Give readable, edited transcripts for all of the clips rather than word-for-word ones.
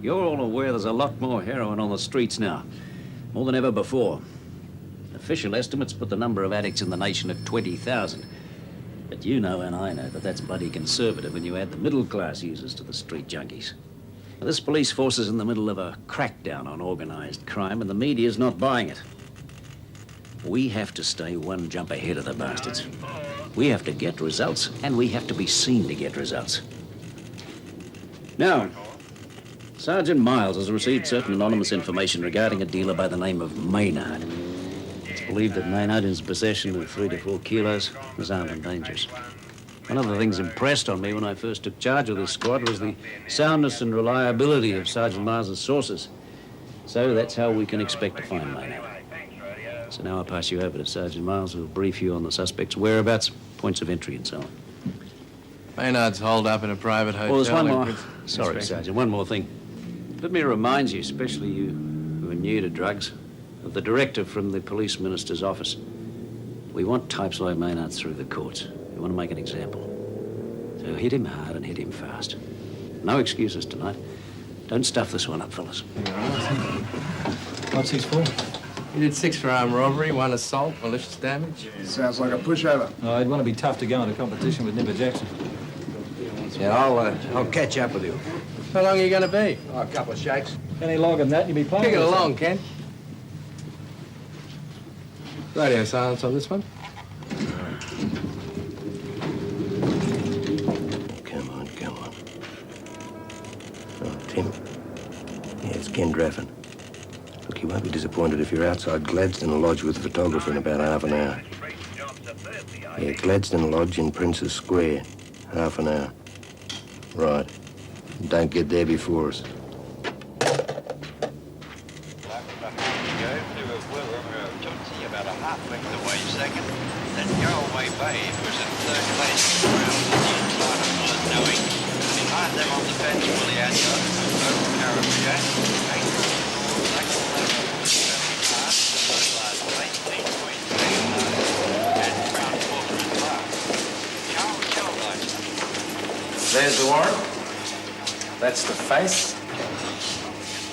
You're all aware there's a lot more heroin on the streets now. More than ever before. Official estimates put the number of addicts in the nation at 20,000. But you know and I know that that's bloody conservative when you add the middle-class users to the street junkies. This police force is in the middle of a crackdown on organised crime, and the media's not buying it. We have to stay one jump ahead of the bastards. We have to get results, and we have to be seen to get results. Now, Sergeant Miles has received certain anonymous information regarding a dealer by the name of Maynard. It's believed that Maynard, in his possession of 3 to 4 kilos, was armed and dangerous. One of the things impressed on me when I first took charge of this squad was the soundness and reliability of Sergeant Miles' sources. So that's how we can expect to find Maynard. So now I'll pass you over to Sergeant Miles, who will brief you on the suspect's whereabouts, points of entry, and so on. Maynard's holed up in a private hotel. Oh, there's one more. Sorry, Sergeant, one more thing. Let me remind you, especially you who are new to drugs, of the directive from the police minister's office. We want types like Maynard through the courts. We want to make an example. So hit him hard and hit him fast. No excuses tonight. Don't stuff this one up, fellas. What's his for? He did 6 for armed robbery, 1 assault, malicious damage. Sounds like a pushover. Oh, I'd want to be tough to go into competition with Nipper Jackson. Yeah, I'll catch up with you. How long are you going to be? Oh, a couple of shakes. Any longer than that, you'll be playing. Kick it along, Ken. Radio silence on this one. Come on. Oh, Tim. Yeah, it's Ken Draffin. Look, you won't be disappointed if you're outside Gladstone Lodge with the photographer in about half an hour. Yeah, Gladstone Lodge in Prince's Square. Half an hour. Right. Don't get there before us. About a half length away second, then Go-Away Bay was in third place round the inside of not knowing. Behind them on the fence, Willie Adler, Open Caribbean, There's the warrant. That's the face.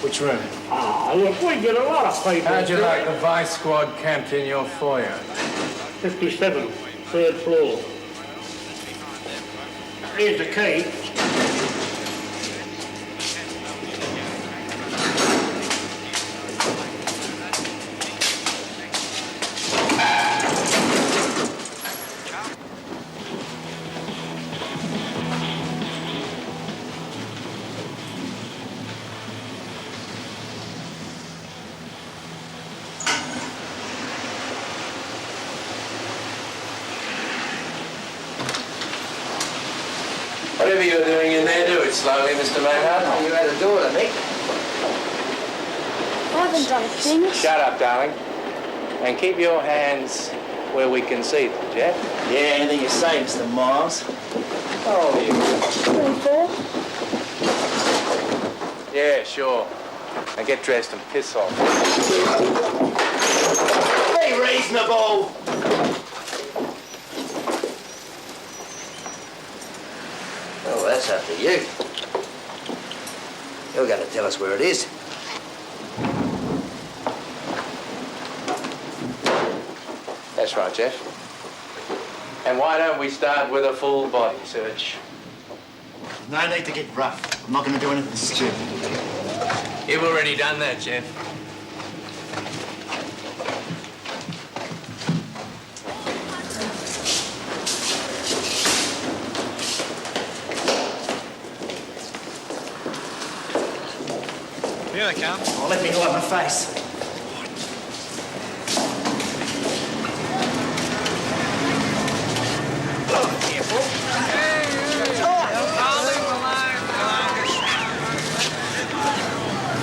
Which room? Oh, look, we get a lot of papers. How'd you like the vice squad camped in your foyer? 57, 3rd floor. Here's the key. Whatever you're doing in there, do it slowly, Mr. Maynard. You had a door to Nick. I haven't done a thing. Shut up, darling. And keep your hands where we can see them, Jeff. Yeah, anything you say, Mr. Miles. How old are you? 24. Yeah, sure. Now get dressed and piss off. Be reasonable. Well, that's up to you. You're going to tell us where it is. That's right, Jeff. And why don't we start with a full body search? No need to get rough. I'm not going to do anything stupid. You've already done that, Jeff. Here they come. Oh, let me hide my face.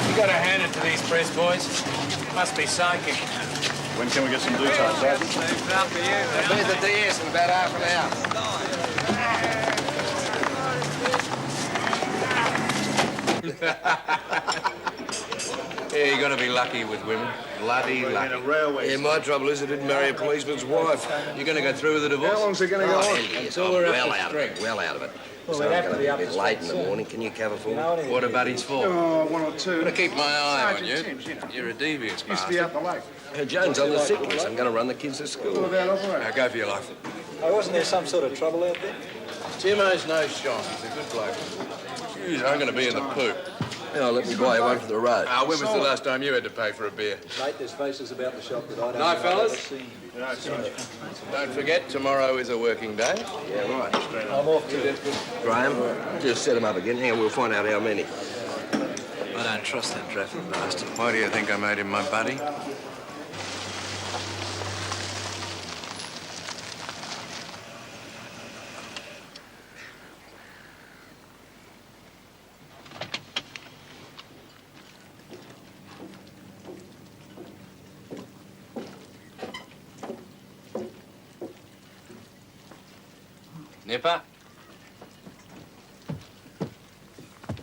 You got to hand it to these press boys. Must be psychic. When can we get some details, Dad? I'll be at the DS in about half an hour. Yeah, you're going to be lucky with women. Bloody lucky. Yeah, my trouble is I didn't marry a policeman's wife. You're going to go through with the divorce? How long's it going to go on? Until we're well out of it. Well out of it. Well, So we'd I'm have going to to be be a up bit to late in the soon. morning. Can you cover for me? What are buddies for? Oh, one or two. Gotta keep my eye on you. Sergeant Timms, you know. You're a devious Used to be bastard. out the lake. Jones on the sick list. I'm going to run the kids to What school. about operating? Now go for your life. Oh, wasn't there some sort of trouble out there? Timo's no shot. He's a good bloke. Jeez, I'm gonna be in the poop. Oh, let me buy you one for the road. When was the last time you had to pay for a beer? Mate, there's faces about the shop that I don't Night, think I've ever fellas. seen. Don't forget, tomorrow is a working day. Yeah, right. I'm off to Graham, just set them up again. Hang on, we'll find out how many. I don't trust that traffic bastard. Why do you think I made him my buddy? Nipper?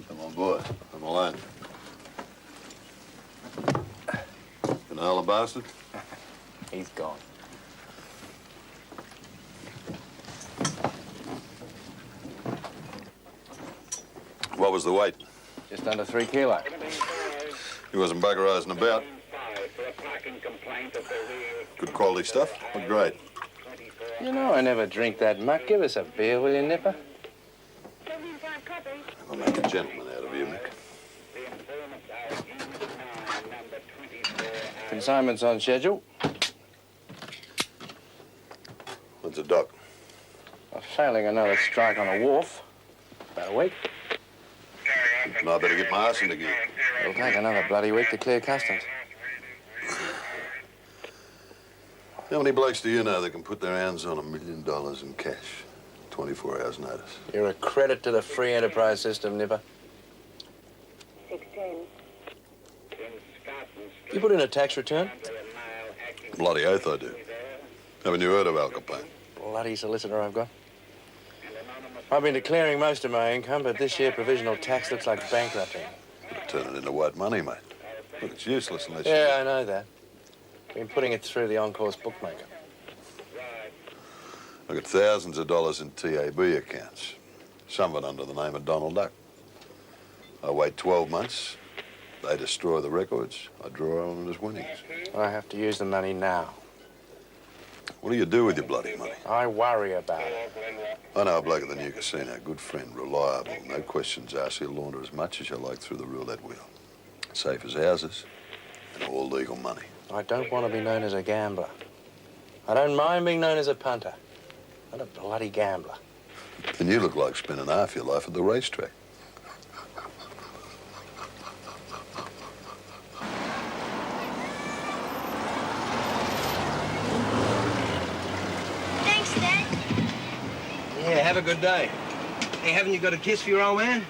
Come on, boy. I'm alone. Can I haul a bastard? He's gone. What was the weight? Just under 3 kilos. He wasn't buggerizing about. Good quality stuff. What grade? You know I never drink that muck. Give us a beer, will you, Nipper? I'll make a gentleman out of you, Mick. Consignment's on schedule. When's the dock? Well, failing another strike on a wharf. About a week. And I better get my ass into gear. It'll take another bloody week to clear customs. How many blokes do you know that can put their hands on $1 million in cash? 24 hours notice. You're a credit to the free enterprise system, Nipper. 610. You put in a tax return? Bloody oath I do. Haven't you heard of Al Capone? Bloody solicitor I've got. I've been declaring most of my income, but this year provisional tax looks like bankrupting. Turn it into white money, mate. Look, it's useless unless Yeah, I know that. Been putting it through the on-course bookmaker. I got thousands of dollars in TAB accounts. Some of it under the name of Donald Duck. I wait 12 months. They destroy the records. I draw on it as winnings. I have to use the money now. What do you do with your bloody money? I worry about it. I know a bloke at the new casino. Good friend, reliable. No questions asked. He'll launder as much as you like through the roulette wheel. Safe as houses and all legal money. I don't want to be known as a gambler. I don't mind being known as a punter. Not a bloody gambler. And you look like spending half your life at the racetrack. Thanks, Dad. Yeah, have a good day. Hey, haven't you got a kiss for your old man?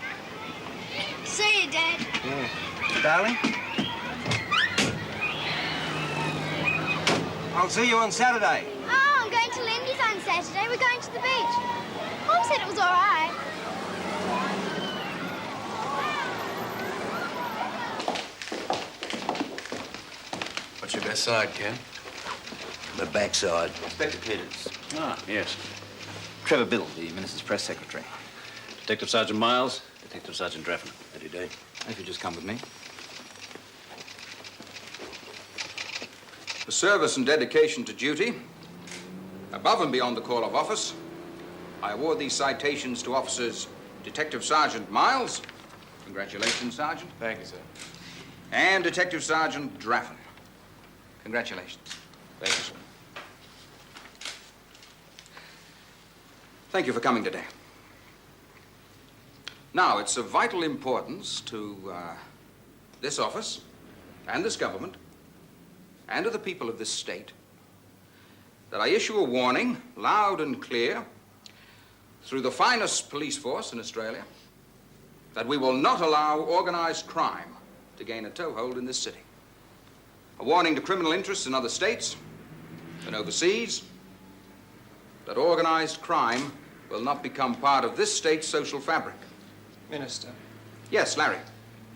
See you, Dad. Yeah. Darling? I'll see you on Saturday. Oh, I'm going to Lindy's on Saturday. We're going to the beach. Mom said it was all right. What's your best side, Ken? The backside. Inspector Peters. Ah, yes. Trevor Biddle, the Minister's press secretary. Detective Sergeant Miles, Detective Sergeant Draffin. How do you do? If you just come with me. For service and dedication to duty, above and beyond the call of office, I award these citations to officers Detective Sergeant Miles. Congratulations, Sergeant. Thank you, sir. And Detective Sergeant Draffin. Congratulations. Thank you, sir. Thank you for coming today. Now, it's of vital importance to this office and this government and to the people of this state that I issue a warning, loud and clear, through the finest police force in Australia, that we will not allow organized crime to gain a toehold in this city. A warning to criminal interests in other states and overseas that organized crime will not become part of this state's social fabric. Minister, Yes, Larry.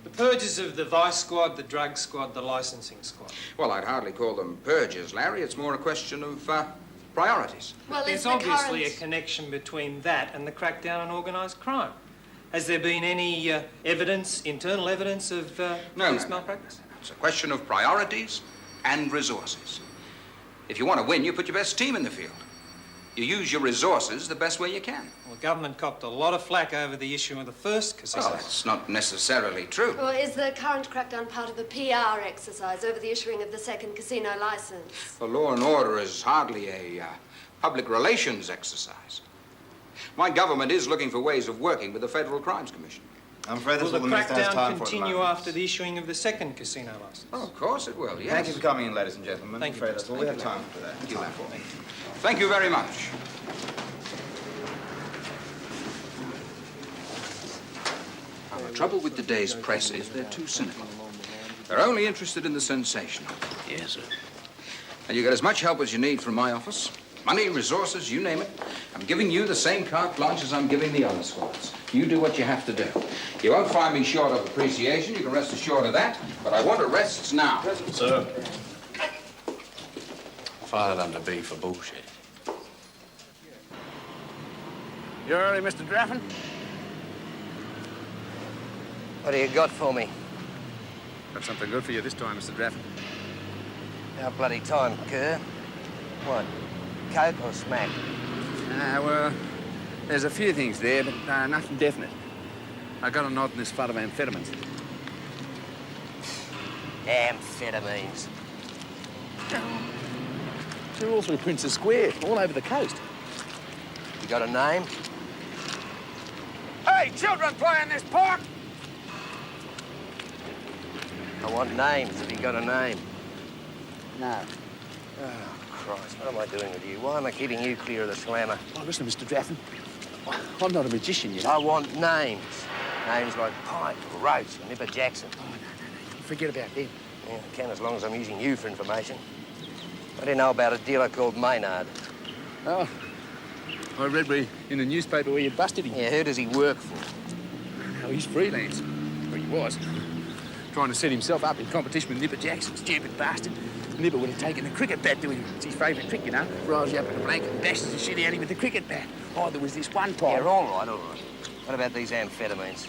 the purges of the vice squad, the drug squad, the licensing squad. Well, I'd hardly call them purges, Larry. It's more a question of priorities. Well, there's obviously a connection between that and the crackdown on organised crime. Has there been any evidence, internal evidence of police malpractice? It's a question of priorities and resources. If you want to win, you put your best team in the field. You use your resources the best way you can. Well, the government copped a lot of flack over the issue of the first casino. Well, that's not necessarily true. Well, is the current crackdown part of a PR exercise over the issuing of the second casino licence? Well, law and order is hardly a public relations exercise. My government is looking for ways of working with the Federal Crimes Commission. I'm afraid Will that's the all the minister has crackdown time for. continue after the issuing of the second casino licence? Oh, of course it will, yes. Thank you for coming in, ladies and gentlemen. Thank you, I'm afraid that's all we have Mr. time for today. Thank you, Thank you very much. Now, the trouble with today's press is they're too cynical. They're only interested in the sensational. Yes, sir. And you get as much help as you need from my office. Money, resources, you name it. I'm giving you the same carte blanche as I'm giving the other squads. You do what you have to do. You won't find me short of appreciation, you can rest assured of that, but I want arrests now. Sir. Filed under B for bullshit. You early, Mr. Draffin? What do you got for me? Got something good for you this time, Mr. Draffin. How bloody time, Kerr? What? Coke or smack? Well, there's a few things there, but nothing definite. I got a nod in this flood of amphetamines. Amphetamines. They're all through Princess Square, all over the coast. You got a name? Hey, children playing this park! I want names, if you got a name. No. Oh, Christ, what am I doing with you? Why am I keeping you clear of the slammer? Oh, listen, Mr. Draffin. I'm not a magician, you know. I want names. Names like Pike, or Roach, or Nipper Jackson. Oh, no. Forget about them. Yeah, I can as long as I'm using you for information. What do you know about a dealer called Maynard? Oh, I read in the newspaper where you busted him. Yeah, who does he work for? No, he's freelance. Well, he was. Trying to set himself up in competition with Nipper Jackson, stupid bastard. Nipper would have taken a cricket bat to him. It's his favourite trick, you know. Rolls you up in a blanket and dashes the shit out of him with the cricket bat. Oh, there was this one time. Yeah, all right, all right. What about these amphetamines?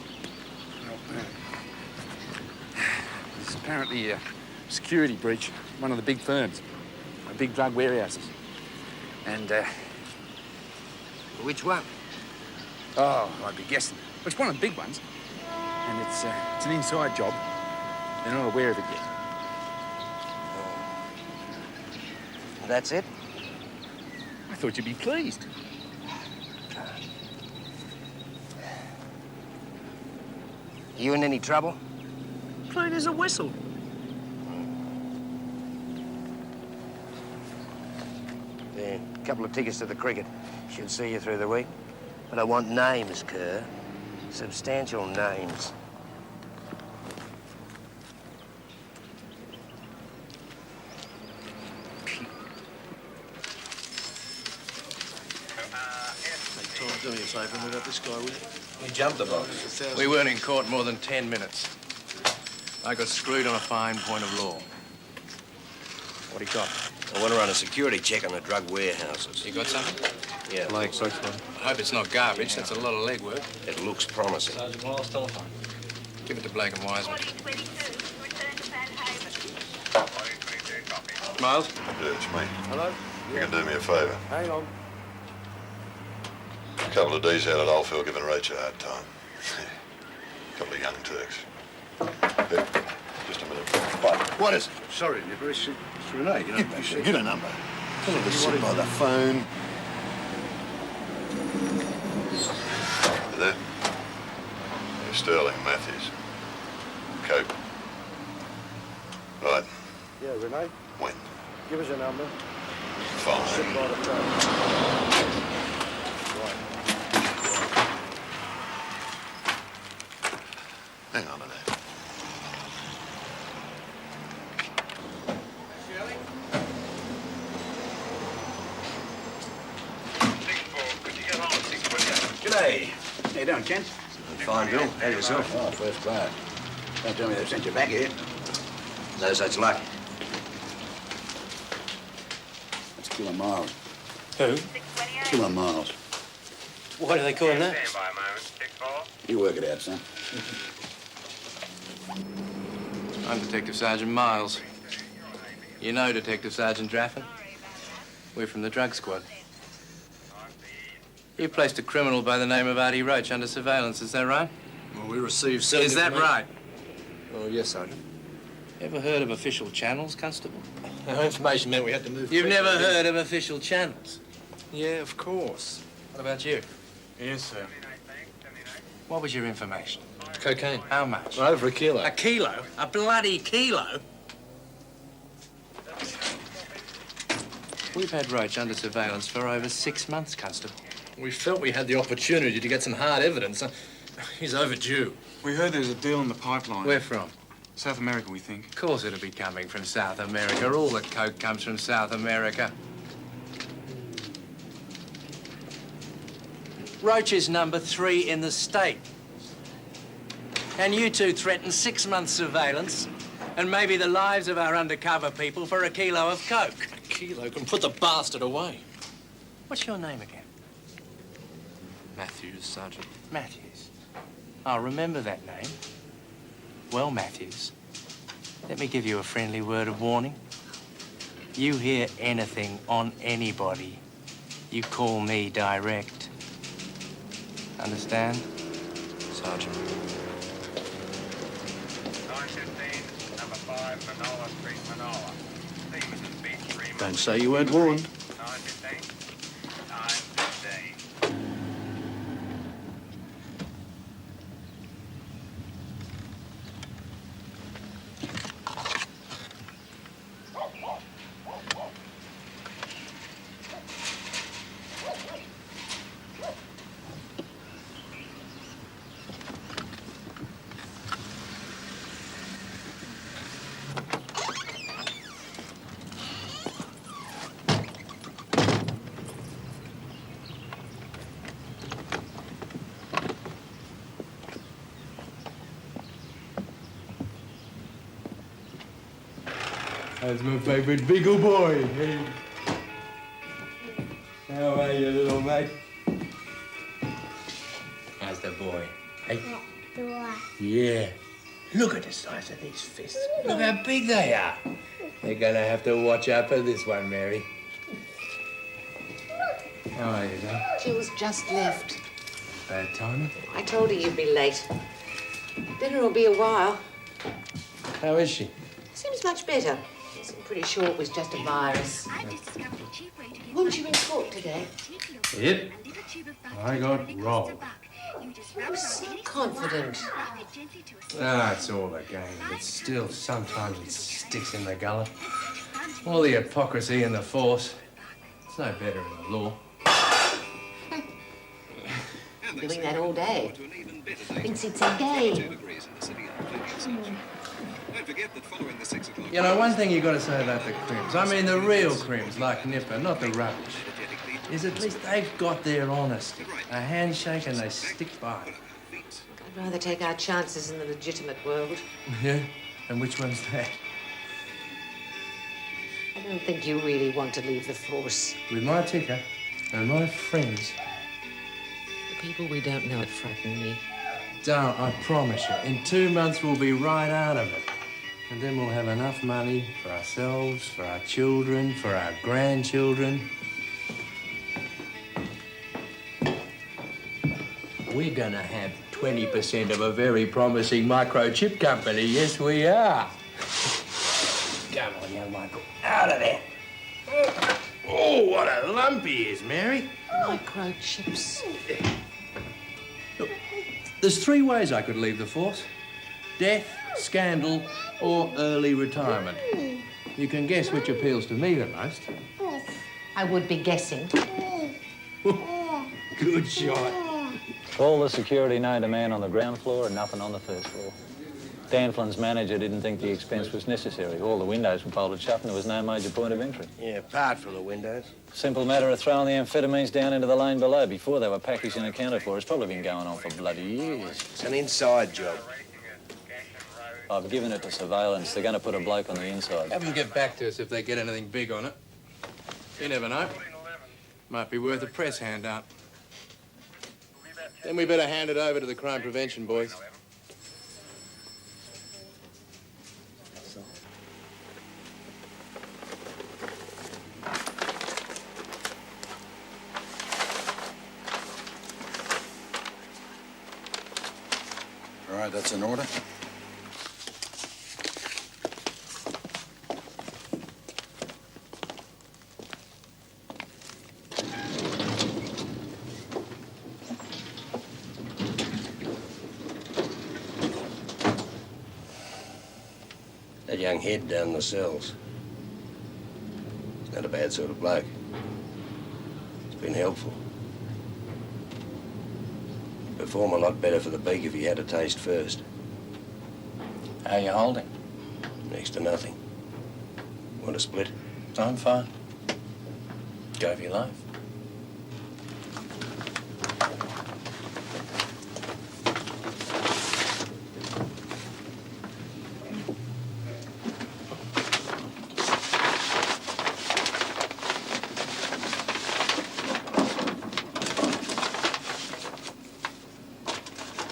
It's apparently a security breach, one of the big firms, big drug warehouses. And, Which one? oh, I'd be guessing. Well, it's one of the big ones. And it's an inside job. They're not aware of it yet. That's it? I thought you'd be pleased. You in any trouble? Clean as a whistle. Yeah, a couple of tickets to the cricket. Should see you through the week. But I want names, Kerr. Substantial names. Tom, do me a favour and move up this guy, will you? You jumped the box. We weren't in court more than 10 minutes. I got screwed on a fine point of law. What do you got? I want to run a security check on the drug warehouses. You got something? Yeah. Like search for I hope it's not garbage. That's a lot of legwork. It looks promising. Sergeant Miles' telephone. Give it to Blake and Wiseman. Miles? Yeah, it's me. Hello? You can do me a favour. Hang on. A couple of D's out at Oldfield giving Rach a hard time. A couple of young Turks. Here, just a minute. What is it? Sorry, Nipper. It's Renee. You know, get a number. Tell her to sit by the phone. You there? Yeah, Sterling Matthews. Cope. Right. Yeah, Renee, When? give us a number. Fine. Sit by the phone. Hang on a minute. G'day. How you doing, Kent? Fine, Bill. How's yourself? Oh, first class. Don't tell me they've sent you back here. No such luck. Let's kill a Miles. Who? Killer Miles. Why do they call him that? You work it out, son. I'm Detective Sergeant Miles. You know Detective Sergeant Draffin? We're from the drug squad. You placed a criminal by the name of Artie Roach under surveillance, is that right? Well, we received certain Is that right? Oh, yes, Sergeant. Ever heard of official channels, Constable? Our information meant we had to move You've quickly. never heard of official channels? Yeah, of course. What about you? Yes, sir. What was your information? Cocaine. How much? Over a kilo. A kilo? A bloody kilo? We've had Roach under surveillance for over 6 months, Constable. We felt we had the opportunity to get some hard evidence. He's overdue. We heard there's a deal in the pipeline. Where from? South America, we think. Of course it'll be coming from South America. All the coke comes from South America. Roach is number 3 in the state. And you two threaten 6 months surveillance and maybe the lives of our undercover people for a kilo of coke. A kilo can put the bastard away. What's your name again? Matthews, Sergeant. Matthews. I'll remember that name. Well, Matthews, let me give you a friendly word of warning. You hear anything on anybody, you call me direct. Understand? Sergeant. 915, number 5, Manola Street, Manola. Stevenson Beach, 3 Don't say you weren't warned. 915, 915. That's my favorite big old boy. Hey. How are you, little mate? How's the boy? Hey? Yeah. Look at the size of these fists. Look how big they are. You're gonna have to watch out for this one, Mary. How are you, son? Jill's just left. Bad timing? I told her you'd be late. Dinner will be a while. How is she? Seems much better. I'm pretty sure it was just a virus. Weren't you in court today? Yep. I got robbed. You were so confident. Ah, it's all a game, but still, sometimes it sticks in the gullet. All the hypocrisy in the force. It's no better in the law. Doing that all day. Thinks it's a game. You know, one thing you got to say about the crims, I mean the real crims, like Nipper, not the rubbish, is at least they've got their honesty. A handshake and they stick by it. I'd rather take our chances in the legitimate world. Yeah? And which one's that? I don't think you really want to leave the force. With my ticker and my friends. The people we don't know frighten me. Don't, I promise you. In 2 months, we'll be right out of it. And then we'll have enough money for ourselves, for our children, for our grandchildren. We're gonna have 20% of a very promising microchip company. Yes, we are. Come on, young Michael. Out of there. Oh, what a lump he is, Mary. Microchips. Look, there's 3 ways I could leave the force. Death, scandal, or early retirement. You can guess which appeals to me the most. I would be guessing. Good shot. All the security known to man on the ground floor and nothing on the first floor. Dan Flynn's manager didn't think the expense was necessary. All the windows were bolted shut and there was no major point of entry. Yeah, apart from the windows. Simple matter of throwing the amphetamines down into the lane below before they were packaged and accounted for. It's probably been going on for bloody years. It's an inside job. I've given it to surveillance. They're going to put a bloke on the inside. Have them get back to us if they get anything big on it. You never know. Might be worth a press handout. Then we better hand it over to the crime prevention boys. All right, that's in order. That young head down in the cells. He's not a bad sort of bloke. It's been helpful. Perform a lot better for the beak if he had a taste first. How you holding? Next to nothing. Want a split? I'm fine. Go for your life.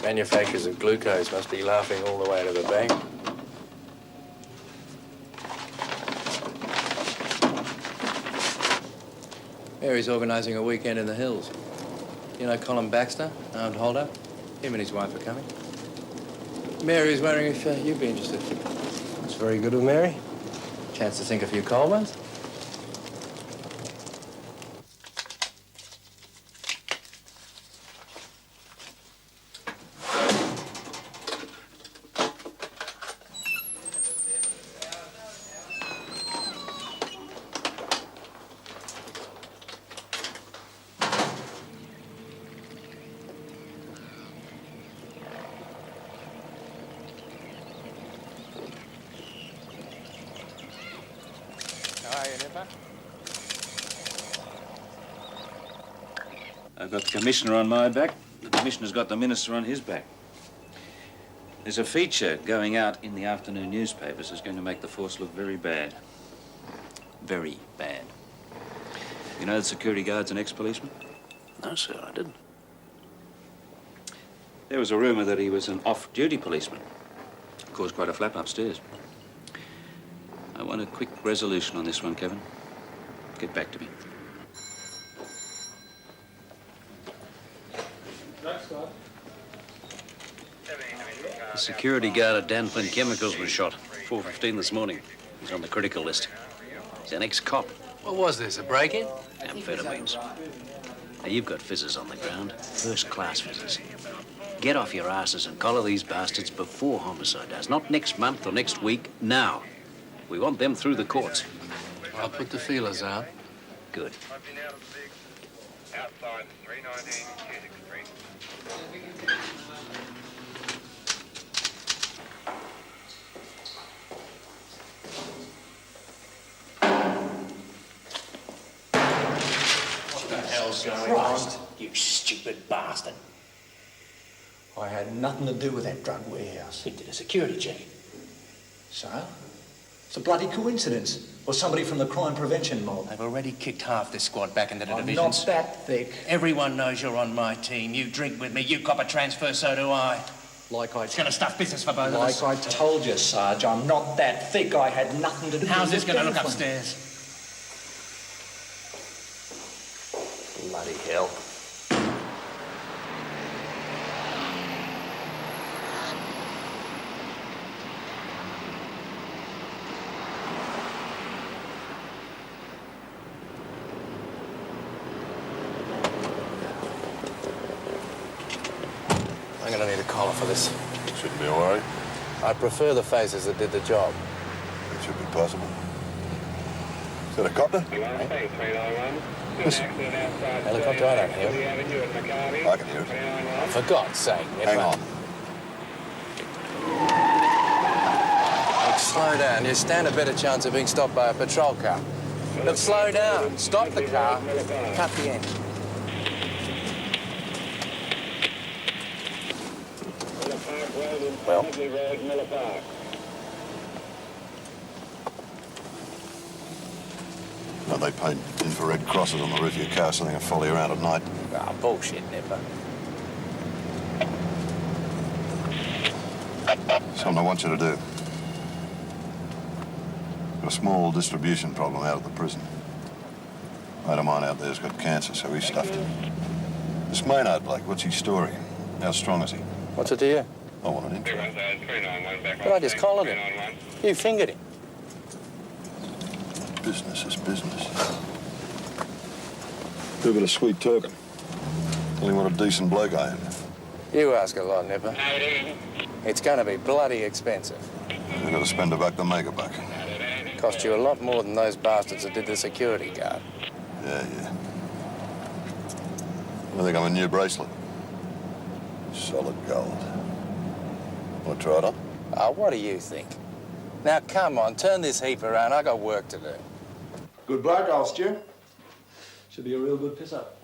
Manufacturers of glucose must be laughing all the way to the bank. Mary's organising a weekend in the hills. You know Colin Baxter, armed holdup? Him and his wife are coming. Mary's wondering if you'd be interested. That's very good of Mary. Chance to sink a few cold ones. I've got the Commissioner on my back. The Commissioner's got the Minister on his back. There's a feature going out in the afternoon newspapers that's going to make the force look very bad. Very bad. You know the security guard's an ex-policeman? No, sir, I didn't. There was a rumour that he was an off-duty policeman. Caused quite a flap upstairs. I want a quick resolution on this one, Kevin. Get back to me. The security guard at Danflin Chemicals was shot. 4:15 this morning. He's on the critical list. He's an ex-cop. What was this, a break-in? Amphetamines. Now, you've got fizzers on the ground. First-class fizzers. Get off your asses and collar these bastards before homicide does. Not next month or next week, now. We want them through the courts. I'll put the feelers out. Good. Outside 319 Chiswick Street. What the hell's going on? You stupid bastard. I had nothing to do with that drug warehouse. He did a security check. So? It's a bloody coincidence. Or somebody from the crime prevention mob. They've already kicked half this squad back into the I'm divisions. not that thick. Everyone knows you're on my team. You drink with me, you cop a transfer, so do I. It's gonna stuff business for both of us. Like I told you, Sarge, I'm not that thick. I had nothing to do with it. How's this gonna look upstairs? Bloody hell. I'm gonna need a collar for this. Shouldn't be a worry. I prefer the faces that did the job. It should be possible. Is that a copter? Listen. Helicopter, I don't hear it. I can hear it. Oh, for God's sake, Hang on. Look, slow down. You stand a better chance of being stopped by a patrol car. Look, slow down. Stop the car. Cut the end. Well? Oh, they paint infrared crosses on the roof of your car so they can follow you around at night. Ah, bullshit, Nipper. Something I want you to do. Got a small distribution problem out at the prison. A mate of mine out there's got cancer, so he stuffed it. This Maynard bloke, what's his story? How strong is he? What's it to you? I want an intro. But I just collared him. You fingered him. Business is business. Do a bit of sweet talking. Tell him what a decent bloke I am. You ask a lot, Nipper. It's going to be bloody expensive. You've got to spend a buck to make a buck. Cost you a lot more than those bastards that did the security guard. Yeah. I think I'm a new bracelet. Solid gold. Want to try it on? Oh, what do you think? Now, come on, turn this heap around. I got work to do. Good bloke, old Stu. Should be a real good piss-up.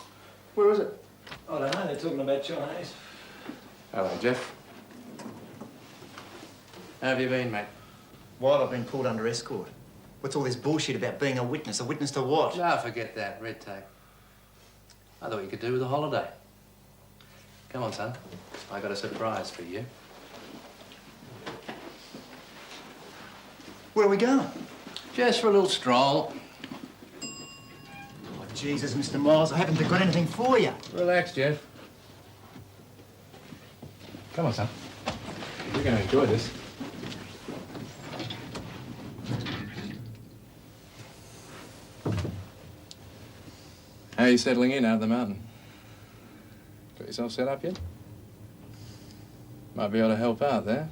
Where is it? I don't know, they're talking about Chinese. Hello, Jeff. How have you been, mate? Well, I've been pulled under escort. What's all this bullshit about being a witness? A witness to what? No, forget that. Red tape. I thought you could do with a holiday. Come on, son. I got a surprise for you. Where are we going? Just for a little stroll. Oh, Jesus, Mr. Miles, I haven't got anything for you. Relax, Jeff. Come on, son. You're going to enjoy this. How are you settling in out of the mountain? Got yourself set up yet? Might be able to help out there.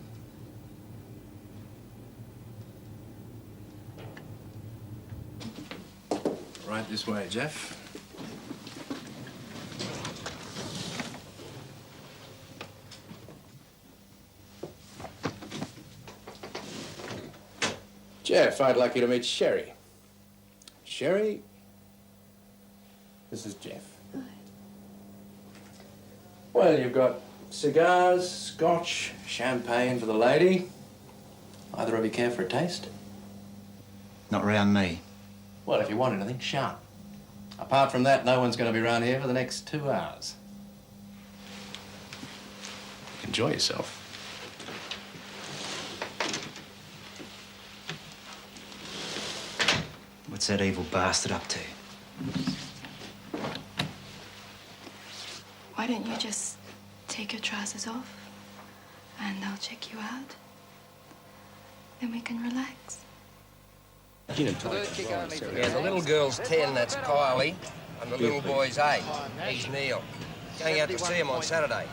Right this way, Jeff. Jeff, I'd like you to meet Sherry. Sherry, this is Jeff. Hi. Well, you've got cigars, scotch, champagne for the lady. Either of you care for a taste? Not round me. Well, if you want anything, sharp. Apart from that, no one's going to be around here for the next 2 hours. Enjoy yourself. What's that evil bastard up to? Why don't you just take your trousers off and I'll check you out? Then we can relax. Yeah, the little girl's 10, that's Kylie, and the little boy's 8. He's Neil. Going out to see him on Saturday.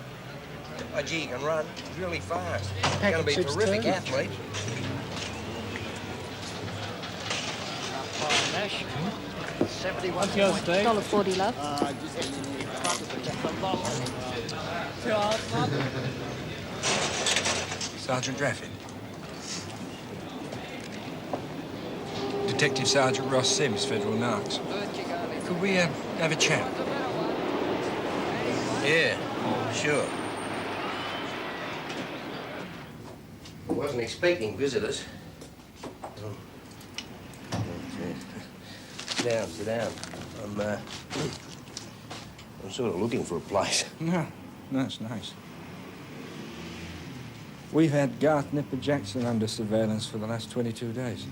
Oh, gee, he can run really fast. He's going to be a terrific athlete. What's yours, Steve? $1.40, love. Sergeant Drafford. Detective Sergeant Ross Sims, Federal Narcs. Could we have a chat? Yeah, sure. I wasn't expecting visitors. Sit down. I'm sort of looking for a place. No, it's nice. We've had Garth Nipper Jackson under surveillance for the last 22 days.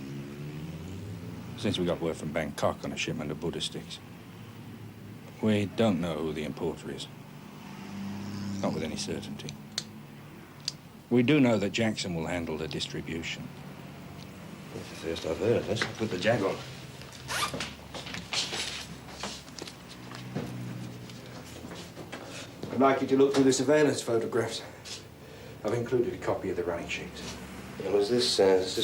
Since we got word from Bangkok on a shipment of Buddha sticks. We don't know who the importer is. Not with any certainty. We do know that Jackson will handle the distribution. That's the first I've heard of this. Put the jag on. I'd like you to look through the surveillance photographs. I've included a copy of the running sheets. And was this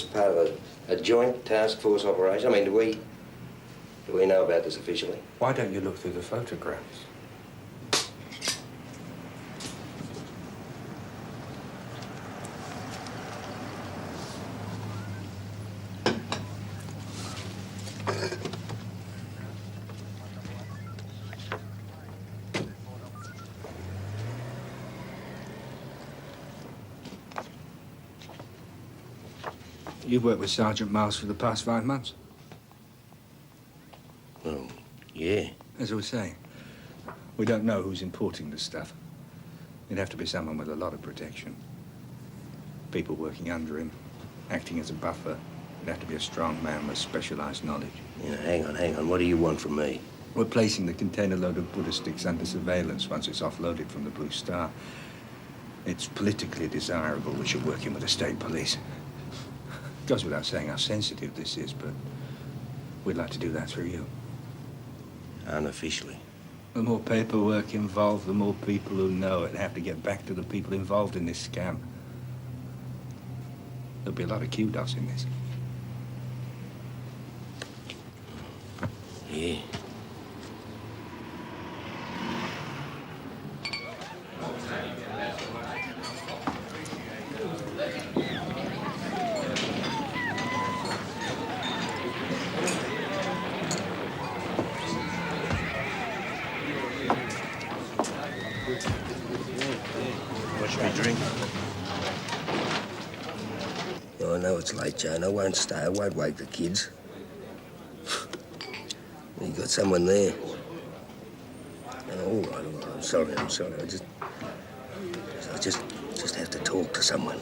part of a joint task force operation? I mean, do we know about this officially? Why don't you look through the photographs? You've worked with Sergeant Miles for the past 5 months. Yeah. As I was saying, we don't know who's importing this stuff. It'd have to be someone with a lot of protection. People working under him, acting as a buffer. It'd have to be a strong man with specialized knowledge. Yeah, hang on. What do you want from me? We're placing the container load of Buddha sticks under surveillance once it's offloaded from the Blue Star. It's politically desirable we should work in with the state police. Goes without saying how sensitive this is, but we'd like to do that through you. Unofficially. The more paperwork involved, the more people who know it have to get back to the people involved in this scam. There'll be a lot of kudos in this. Yeah. What should we drink? Oh, I know it's late, Joan. I won't stay. I won't wake the kids. You got someone there. Oh, all right. I'm sorry. I just have to talk to someone.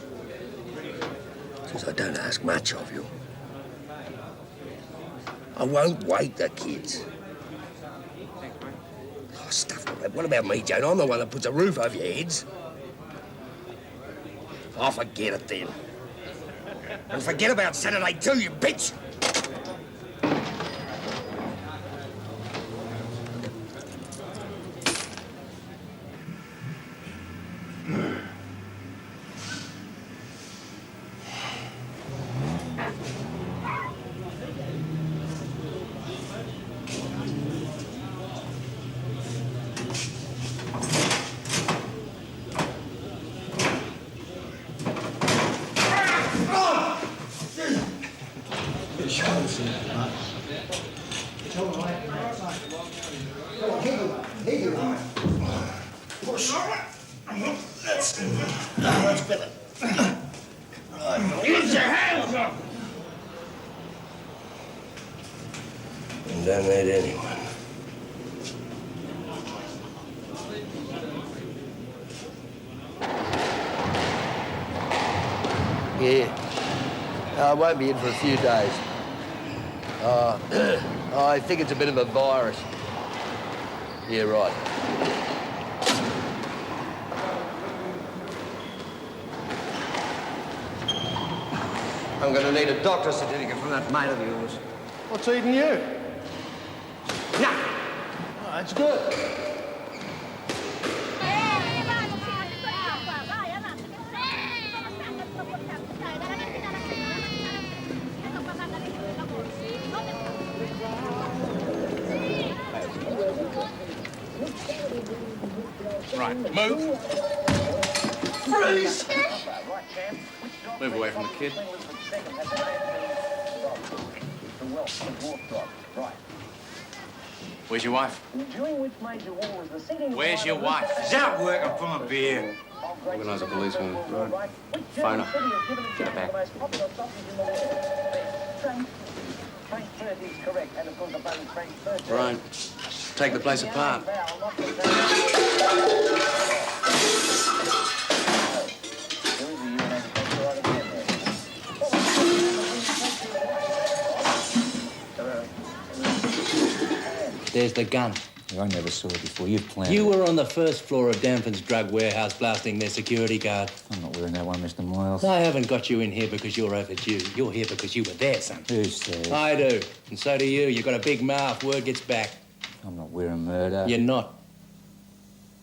Since I don't ask much of you. I won't wake the kids. Oh, stuff like that. What about me, Joan? I'm the one that puts a roof over your heads. Oh, forget it then. And forget about Saturday too, you bitch! Push. That's better. Get your hands up! And don't let anyone. Yeah. I won't be in for a few days. I think it's a bit of a virus. Yeah, right. I'm going to need a doctor's certificate from that mate of yours. What's eating you? Nah. Oh, that's good. Right, move. Freeze! Move away from the kid. Where's your wife? Where's your wife? She's out working from a beer. Organise a policeman. Right. Phone her. Get her back. Right. Take the place apart. There's the gun. I never saw it before. You've planned You were on the first floor of Danford's drug warehouse blasting their security guard. I'm not wearing that one, Mr. Miles. I haven't got you in here because you're overdue. You're here because you were there, son. Who says? I do. And so do you. You've got a big mouth. Word gets back. I'm not wearing murder. You're not.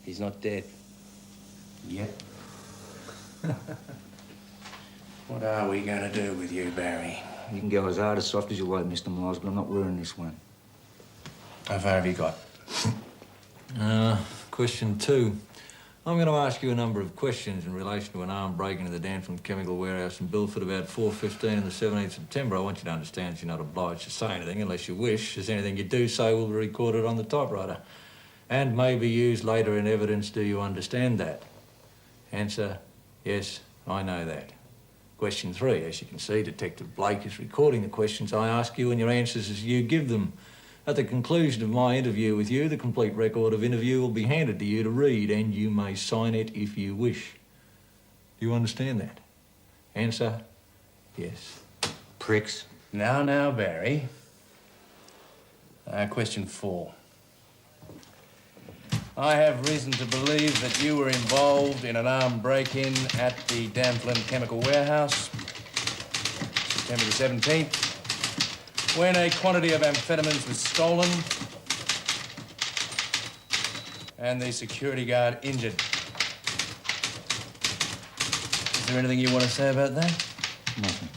He's not dead. Yet. What are we going to do with you, Barry? You can go as hard as soft as you like, Mr. Miles, but I'm not wearing this one. How far have you got? Question 2. I'm going to ask you a number of questions in relation to an armed break into the Danford Chemical Warehouse in Bilford about 4:15 on the 17th September. I want you to understand that you're not obliged to say anything unless you wish, as anything you do say will be recorded on the typewriter and may be used later in evidence. Do you understand that? Answer, yes, I know that. Question 3. As you can see, Detective Blake is recording the questions I ask you and your answers as you give them. At the conclusion of my interview with you, the complete record of interview will be handed to you to read, and you may sign it if you wish. Do you understand that? Answer, yes. Pricks. Now, Barry. Question 4. I have reason to believe that you were involved in an armed break-in at the Damflin Chemical Warehouse, September the 17th, when a quantity of amphetamines was stolen and the security guard injured. Is there anything you want to say about that? Nothing.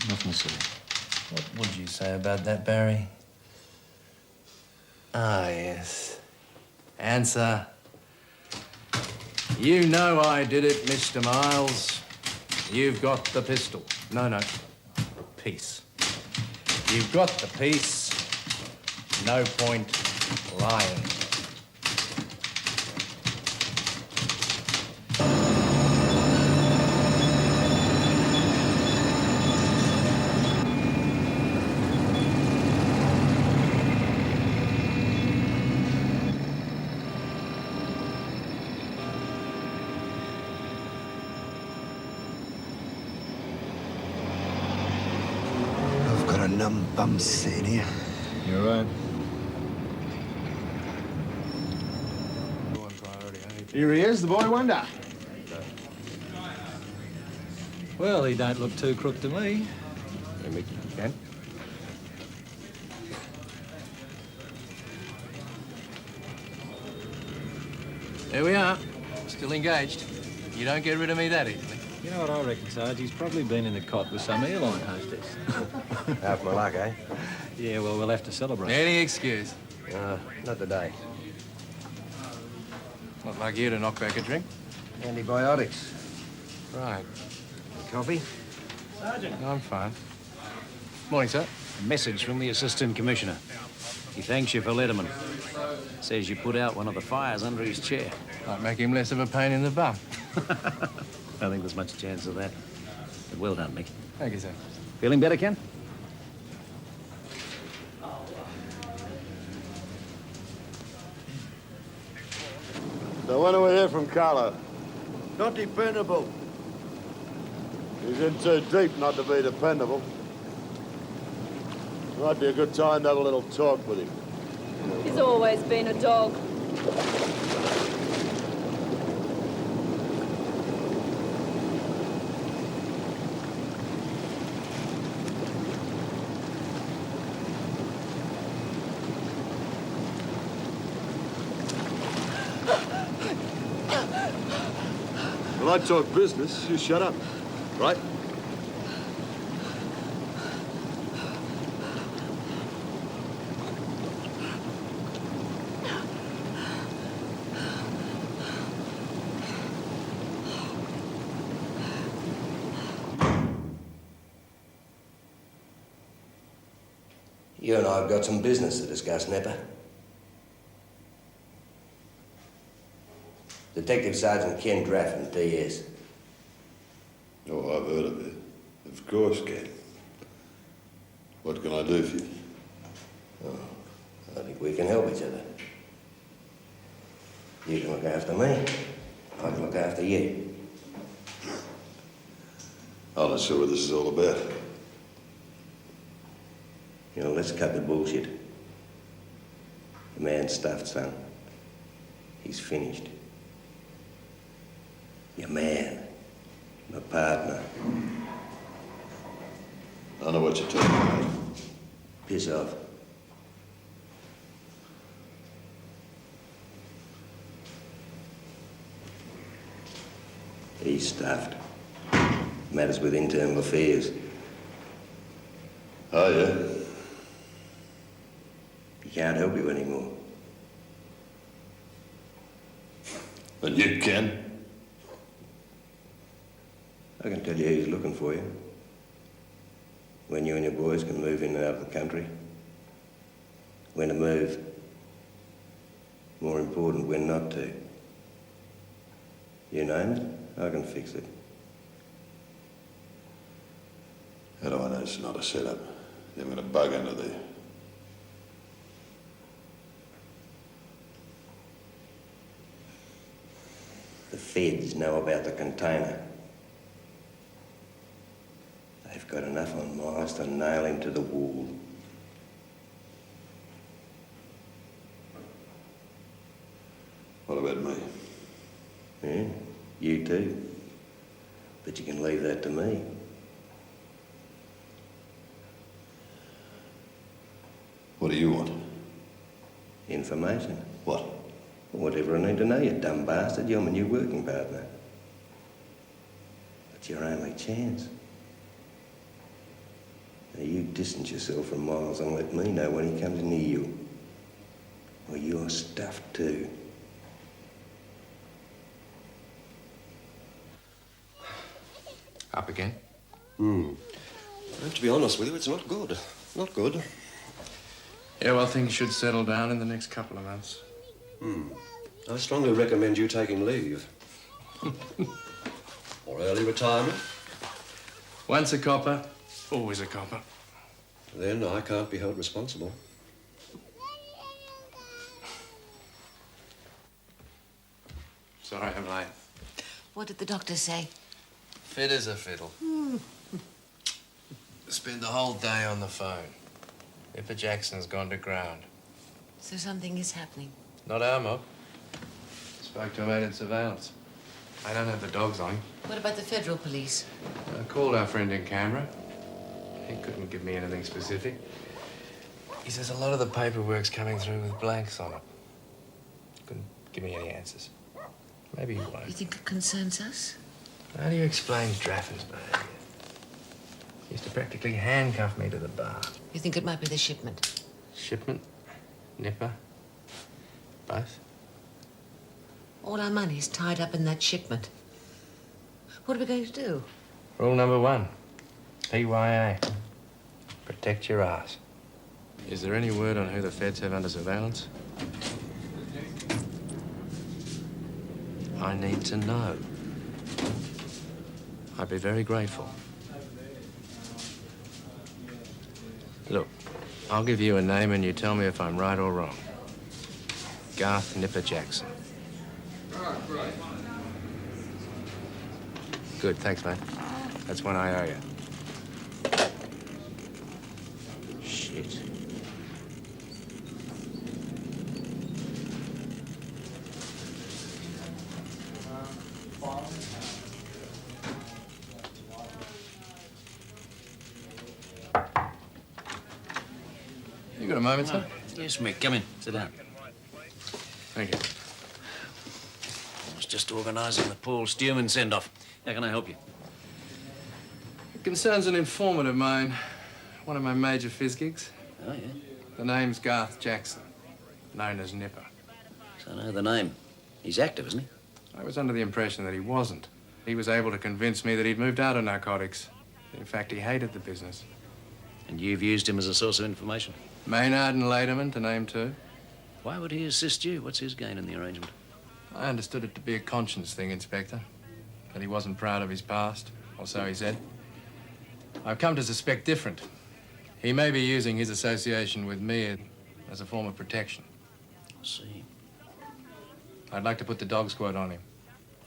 Nothing to say. What would you say about that, Barry? Ah, yes. Answer. You know I did it, Mr. Miles. You've got the pistol. No, the piece. You've got the piece. No point lying. Numb bum sitting here. You're right. Here he is, the boy wonder. Well, he don't look too crook to me. Ken? There we are. Still engaged. You don't get rid of me that easily. You know what I reckon, Sarge? He's probably been in the cot with some airline hostess. Half my luck, eh? Yeah, well, we'll have to celebrate. Any excuse. Not today. Not like you to knock back a drink. Antibiotics. Right. Coffee? Sergeant. No, I'm fine. Morning, sir. A message from the Assistant Commissioner. He thanks you for Letterman. Says you put out one of the fires under his chair. Might make him less of a pain in the bum. I don't think there's much chance of that. But well done, Mick. Thank you, sir. Feeling better, Ken? So when do we hear from Carlo? Not dependable. He's in too deep not to be dependable. Might be a good time to have a little talk with him. He's always been a dog. When I talk business, you shut up, right? You and I have got some business to discuss, Nepper. Detective Sergeant Ken Draffin, DS. Oh, I've heard of it. Of course, Ken. What can I do for you? Oh, I think we can help each other. You can look after me. I can look after you. I'm not sure what this is all about. You know, let's cut the bullshit. The man's stuffed, son. He's finished. Your man. My partner. I know what you're talking about. Piss off. He's stuffed. Matters with internal affairs. Oh, yeah? He can't help you anymore. And you can? I can tell you who's looking for you. When you and your boys can move in and out of the country. When to move. More important, when not to. You name it, I can fix it. How do I know it's not a setup? They're going to bug under there. feds know about the container. They've got enough on Miles to nail him to the wall. What about me? Yeah, you too. But you can leave that to me. What do you want? Information. What? Whatever I need to know, you dumb bastard. You're my new working partner. It's your only chance. Now you distance yourself from Miles and let me know when he comes near you. Or you're stuffed too. Up again? To be honest with you, it's not good. Not good. Yeah, well, things should settle down in the next couple of months. I strongly recommend you taking leave. Or early retirement. Once a copper, always a copper. Then I can't be held responsible. Sorry I'm late. What did the doctor say? Fit as a fiddle. Spent the whole day on the phone. Nipper Jackson's gone to ground. So something is happening. Not our mob. Spoke to a mate in surveillance. I don't have the dogs on him. What about the federal police? I called our friend in Canberra. He couldn't give me anything specific. He says a lot of the paperwork's coming through with blanks on it. Couldn't give me any answers. Maybe he won't. You think it concerns us? How do you explain Draffin's behaviour? He used to practically handcuff me to the bar. You think it might be the shipment? Shipment? Nipper? Both? All our money's tied up in that shipment. What are we going to do? Rule number 1. PYA. Protect your ass. Is there any word on who the feds have under surveillance? I need to know. I'd be very grateful. Look, I'll give you a name and you tell me if I'm right or wrong. Garth Nipper Jackson. Good, thanks, mate. That's one I owe you. Shit. You got a moment, sir? Yes, Mick. Come in. Sit down. Thank you. I was just organising the Paul Stewman send-off. How can I help you? It concerns an informant of mine, one of my major fizz gigs. Oh, yeah? The name's Garth Jackson, known as Nipper. So I know the name. He's active, isn't he? I was under the impression that he wasn't. He was able to convince me that he'd moved out of narcotics. In fact, he hated the business. And you've used him as a source of information? Maynard and Lederman, to name two. Why would he assist you? What's his gain in the arrangement? I understood it to be a conscience thing, Inspector. That he wasn't proud of his past, or so he said. I've come to suspect different. He may be using his association with me as a form of protection. I see. I'd like to put the dog squad on him.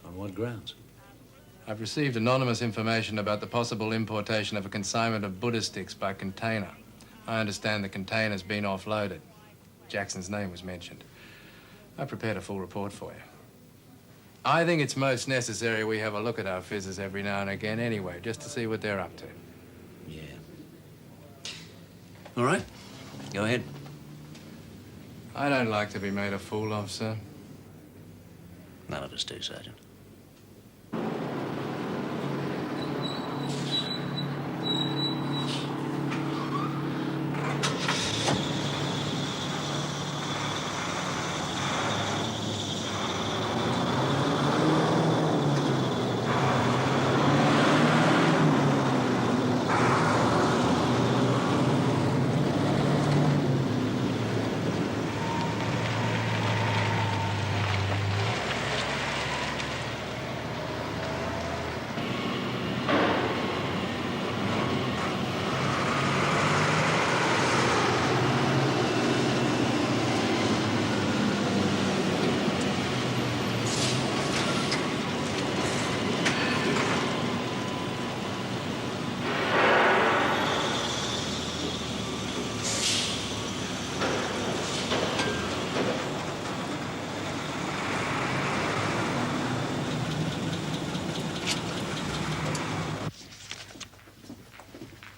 On what grounds? I've received anonymous information about the possible importation of a consignment of Buddha sticks by container. I understand the container's been offloaded. Jackson's name was mentioned. I prepared a full report for you. I think it's most necessary we have a look at our fizzers every now and again anyway, just to see what they're up to. Yeah. All right. Go ahead. I don't like to be made a fool of, sir. None of us do, Sergeant.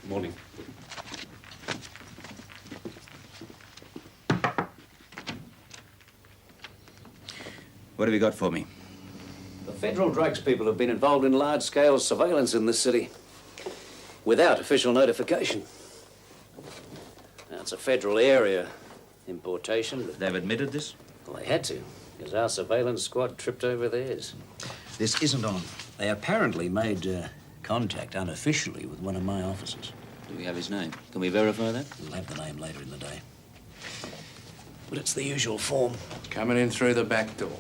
Morning. What have you got for me? The federal drugs people have been involved in large-scale surveillance in this city without official notification. Now, it's a federal area importation, but... They've admitted this? Well, they had to, because our surveillance squad tripped over theirs. This isn't on. They apparently made contact unofficially with one of my officers. Do we have his name? Can we verify that? We'll have the name later in the day. But it's the usual form. Coming in through the back door.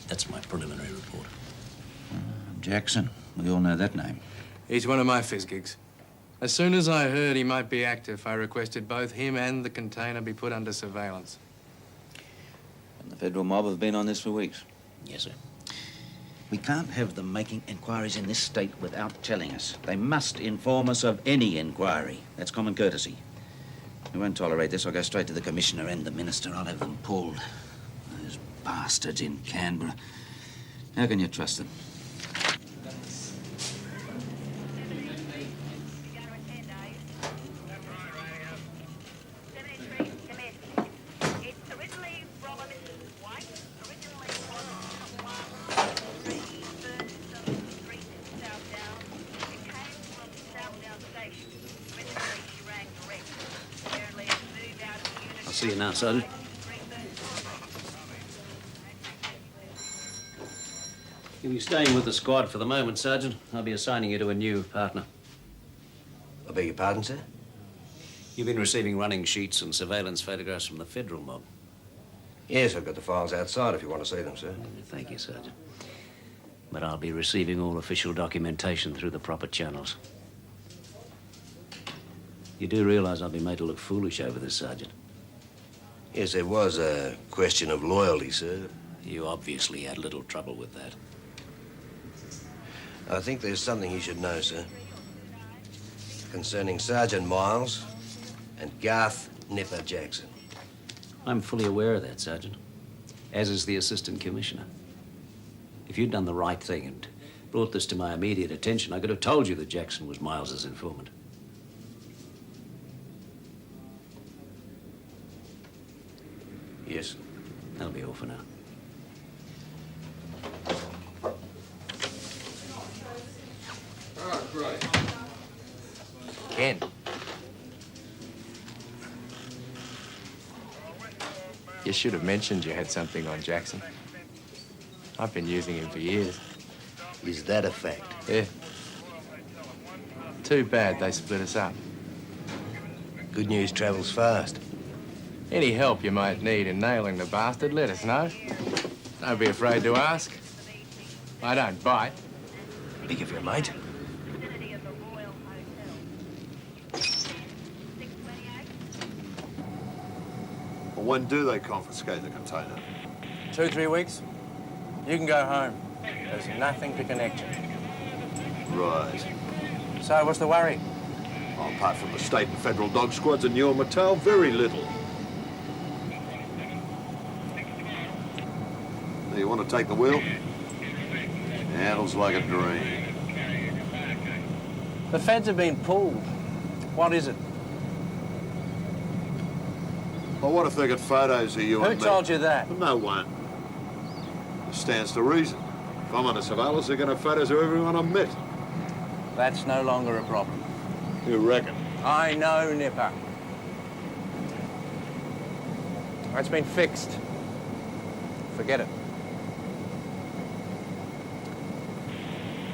That's my preliminary report. Jackson. We all know that name. He's one of my fizz gigs. As soon as I heard he might be active, I requested both him and the container be put under surveillance. And the federal mob have been on this for weeks. Yes, sir. We can't have them making inquiries in this state without telling us. They must inform us of any inquiry. That's common courtesy. We won't tolerate this. I'll go straight to the Commissioner and the Minister. I'll have them pulled. Those bastards in Canberra. How can you trust them? I'll see you now, Sergeant. You'll be staying with the squad for the moment, Sergeant. I'll be assigning you to a new partner. I beg your pardon, sir? You've been receiving running sheets and surveillance photographs from the federal mob. Yes, I've got the files outside if you want to see them, sir. Thank you, Sergeant. But I'll be receiving all official documentation through the proper channels. You do realize I'll be made to look foolish over this, Sergeant? Yes, there was a question of loyalty, sir. You obviously had little trouble with that. I think there's something you should know, sir. Concerning Sergeant Miles and Garth Nipper Jackson. I'm fully aware of that, Sergeant. As is the Assistant Commissioner. If you'd done the right thing and brought this to my immediate attention, I could have told you that Jackson was Miles's informant. Yes. That'll be all for now. Oh, great. Ken. You should have mentioned you had something on Jackson. I've been using him for years. Is that a fact? Yeah. Too bad they split us up. Good news travels fast. Any help you might need in nailing the bastard, let us know. Don't be afraid to ask. I don't bite. Big of you, mate. Well, when do they confiscate the container? 2-3 weeks. You can go home. There's nothing to connect you. Right. So, what's the worry? Well, apart from the state and federal dog squads and you and Mattel, very little. You want to take the wheel? Handles like a dream. The feds have been pulled. What is it? Well, what if they got photos of you and me? Who told you that? No one. It stands to reason. If I'm under surveillance, they're going to have photos of everyone I met. That's no longer a problem. You reckon? I know, Nipper. It's been fixed. Forget it.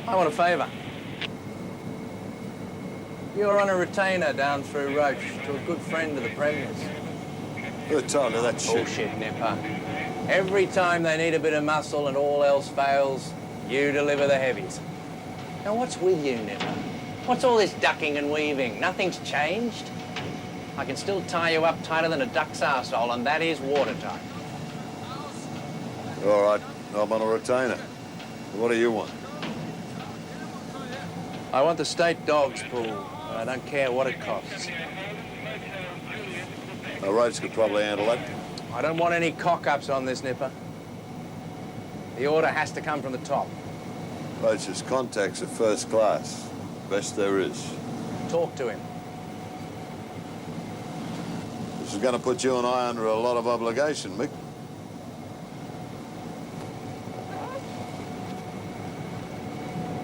I want a favour. You're on a retainer down through Roach to a good friend of the Premier's. Who told you that shit? Bullshit, Nipper. Every time they need a bit of muscle and all else fails, you deliver the heavies. Now, what's with you, Nipper? What's all this ducking and weaving? Nothing's changed. I can still tie you up tighter than a duck's arsehole, and that is watertight. All right, I'm on a retainer. What do you want? I want the state dogs pulled, and I don't care what it costs. The Rhodes could probably handle that. I don't want any cock-ups on this, Nipper. The order has to come from the top. Rhodes' contacts are first class. Best there is. Talk to him. This is going to put you and I under a lot of obligation, Mick.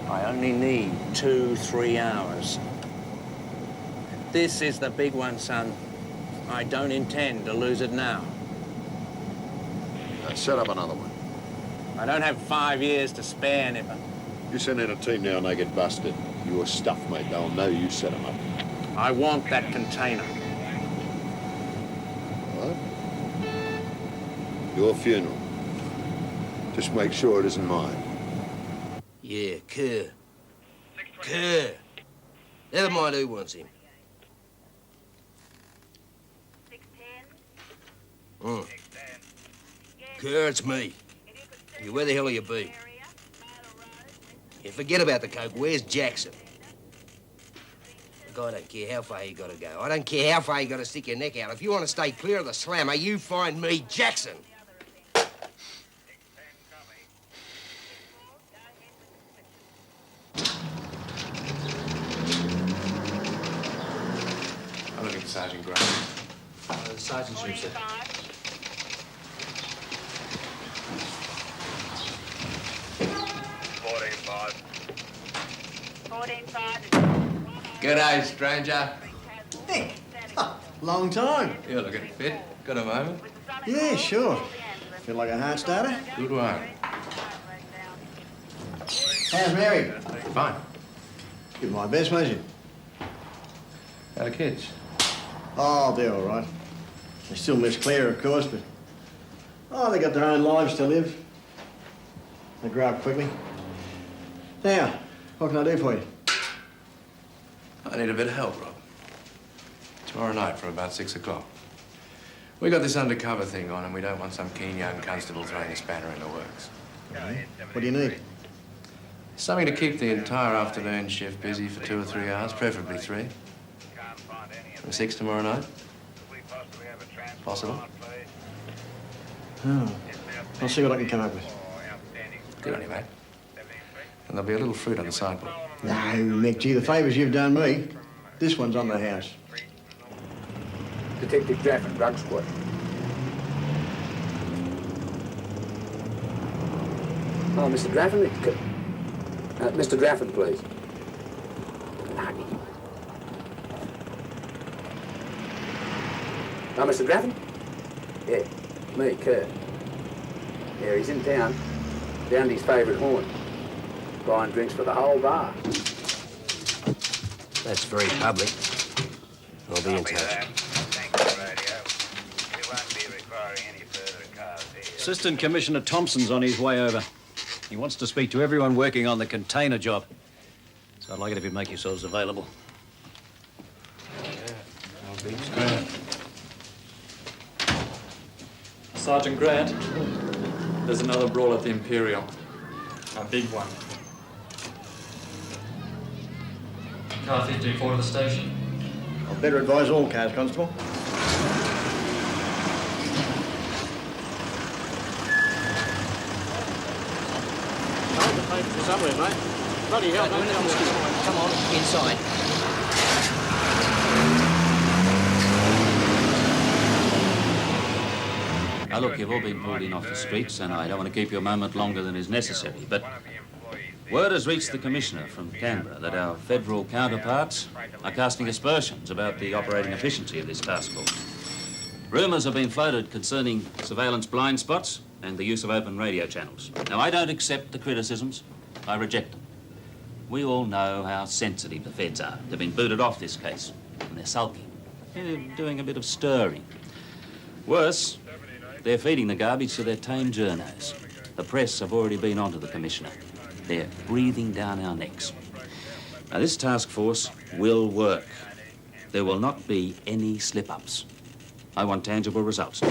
I only need 2-3 hours. This is the big one, son. I don't intend to lose it now. Set up another one. I don't have 5 years to spare, Nipper. You send in a team now and they get busted. Your stuff, mate. They'll know you set them up. I want that container. What? Your funeral. Just make sure it isn't mine. Yeah, Kerr. Kerr. Never mind who wants him. Kerr, it's me. You, where the hell are you been? Yeah, forget about the coke. Where's Jackson? Look, I don't care how far you gotta go. I don't care how far you gotta stick your neck out. If you want to stay clear of the slammer, you find me Jackson. I'm looking for Sergeant Grant. Sergeant's room, sir. G'day, stranger. Hey, long time. You're looking fit. Got a moment? Yeah, sure. Feel like a heart starter? Good one. How's Mary? Fine. Give my best, won't you? How the kids? Oh, they're all right. They still miss Claire, of course, but... Oh, they got their own lives to live. They grow up quickly. Now, what can I do for you? I need a bit of help, Rob. Tomorrow night from about 6 o'clock. We got this undercover thing on and we don't want some keen young constable throwing a spanner in the works. What do you need? Something to keep the entire afternoon shift busy for 2 or 3 hours, preferably 3. From 6 tomorrow night? Possible? Oh, I'll see what I can come up with. Good on you, mate. And there'll be a little fruit on the sideboard. No, Mick, gee, the favours you've done me. This one's on the house. Detective Drafford, Drug Squad. Oh, Mr. Drafford? Mr. Drafford, please. Oh, Mr. Drafford? Yeah, me, Kurt. Yeah, he's in town. Down to his favourite horn. Buying drinks for the whole bar. That's very public. I'll be in touch. Assistant Commissioner Thompson's on his way over. He wants to speak to everyone working on the container job. So I'd like it if you'd make yourselves available. Sergeant Grant, there's another brawl at the Imperial. A big one. Car 54 to the station. I'd better advise all cars, Constable. Hold the paper somewhere, mate. Bloody hell, don't tell me. Come on, inside. Now, look, you've all been pulled in off the streets, and I don't want to keep you a moment longer than is necessary, but word has reached the Commissioner from Canberra that our federal counterparts are casting aspersions about the operating efficiency of this task force. Rumours have been floated concerning surveillance blind spots and the use of open radio channels. Now, I don't accept the criticisms. I reject them. We all know how sensitive the feds are. They've been booted off this case, and they're sulking. They're doing a bit of stirring. Worse, they're feeding the garbage to their tame journos. The press have already been onto the Commissioner. They're breathing down our necks. Now, this task force will work. There will not be any slip-ups. I want tangible results.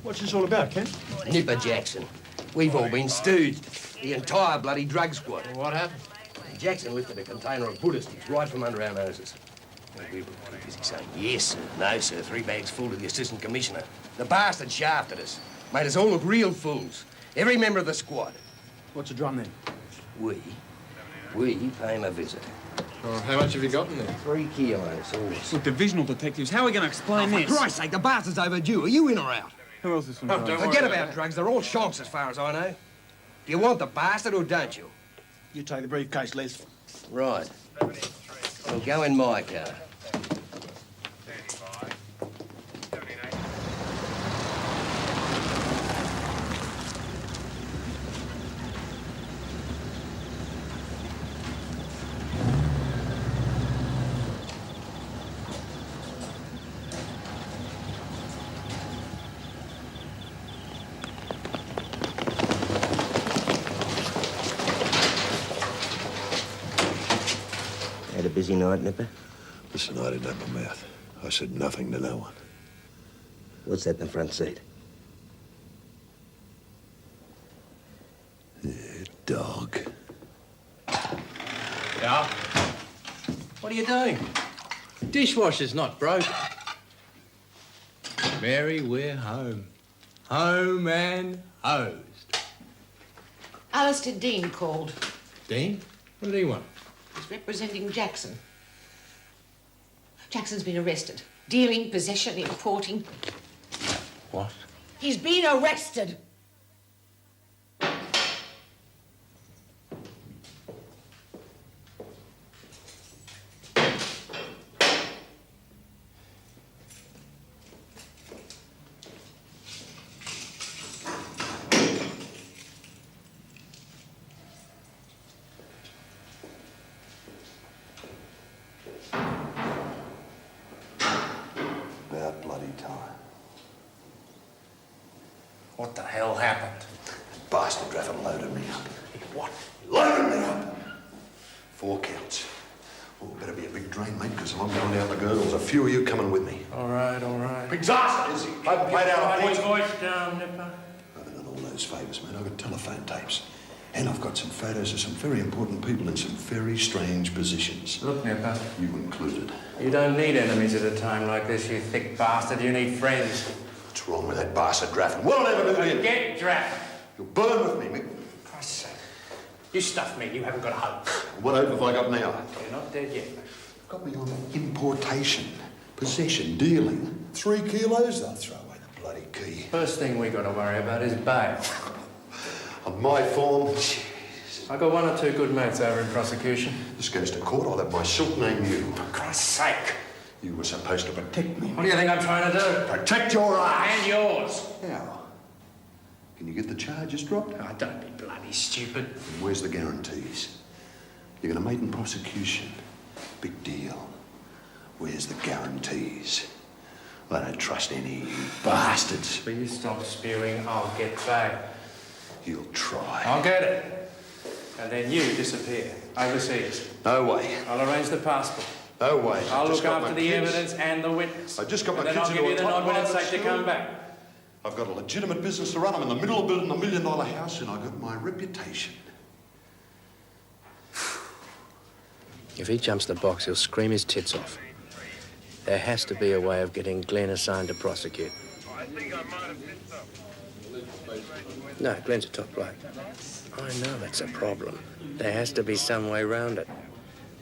What's this all about, Ken? Nipper Jackson. We've all been stewed. The entire bloody drug squad. What happened? Jackson lifted a container of Buddhists right from under our noses. We were busy saying yes, sir, no, sir, 3 bags full to the assistant commissioner. The bastard shafted us, made us all look real fools. Every member of the squad. What's the drum then? We pay him a visit. Oh, how much have you got in there? 3 kilos, always. Look, divisional detectives, how are we going to explain this? For Christ's sake, the bastard's overdue. Are you in or out? Who else is from Forget about drugs. They're all shonks as far as I know. Do you want the bastard or don't you? You take the briefcase, Les. Right. We'll go in my car. Had a busy night, Nipper? Listen, I didn't open my mouth. I said nothing to no one. What's that in the front seat? Dog. Yeah? What are you doing? Dishwasher's not broken. Mary, we're home. Home and hosed. Alistair Dean called. Dean? What did he want? He's representing Jackson. Jackson's been arrested. Dealing, possession, importing. What? He's been arrested. About bloody time. What the hell happened? That bastard Draffin loaded me up. What? Loaded me up! 4 counts. Oh, better be a big drain, mate, because I'm going down the girdles. A few of you coming with me. All right, all right. Exhausted, is he? I haven't played out a point. Voice down, Nipper. I've done all those favours, mate. I've got telephone tapes. And I've got some photos of some very important people in some very strange positions. Look, Nipper. You included. You don't need enemies at a time like this, you thick bastard. You need friends. What's wrong with that bastard Draffin? What'll ever do to him? Forget Draffin. You'll burn with me, Mick. For Christ's sake. You stuffed me. You haven't got a hope. What hope have I got now? You're not dead yet, mate. Got me on importation, possession, dealing. 3 kilos, they'll throw away the bloody key. First thing we got to worry about is bail. On my form, I got 1 or 2 good mates over in prosecution. This goes to court, I'll have my silk name you. For Christ's sake. You were supposed to protect me. What do you think I'm trying to do? Protect your ass! And yours. How? Can you get the charges dropped? Oh, don't be bloody stupid. And where's the guarantees? You're going to maiden prosecution. Big deal. Where's the guarantees? I don't trust any of you bastards. Will you stop spewing? I'll get bail. You'll try. I'll get it. And then you disappear overseas. No way. I'll arrange the passport. No way. I'll look after the evidence and the witness. I just got my then kids I'll give into you a the top nod when it's private safe to school. come back. I've got a legitimate business to run. I'm in the middle of building a $1 million house, and I've got my reputation. If he jumps the box, he'll scream his tits off. There has to be a way of getting Glenn assigned to prosecute. No, Glenn's a top bloke. I know that's a problem. There has to be some way around it.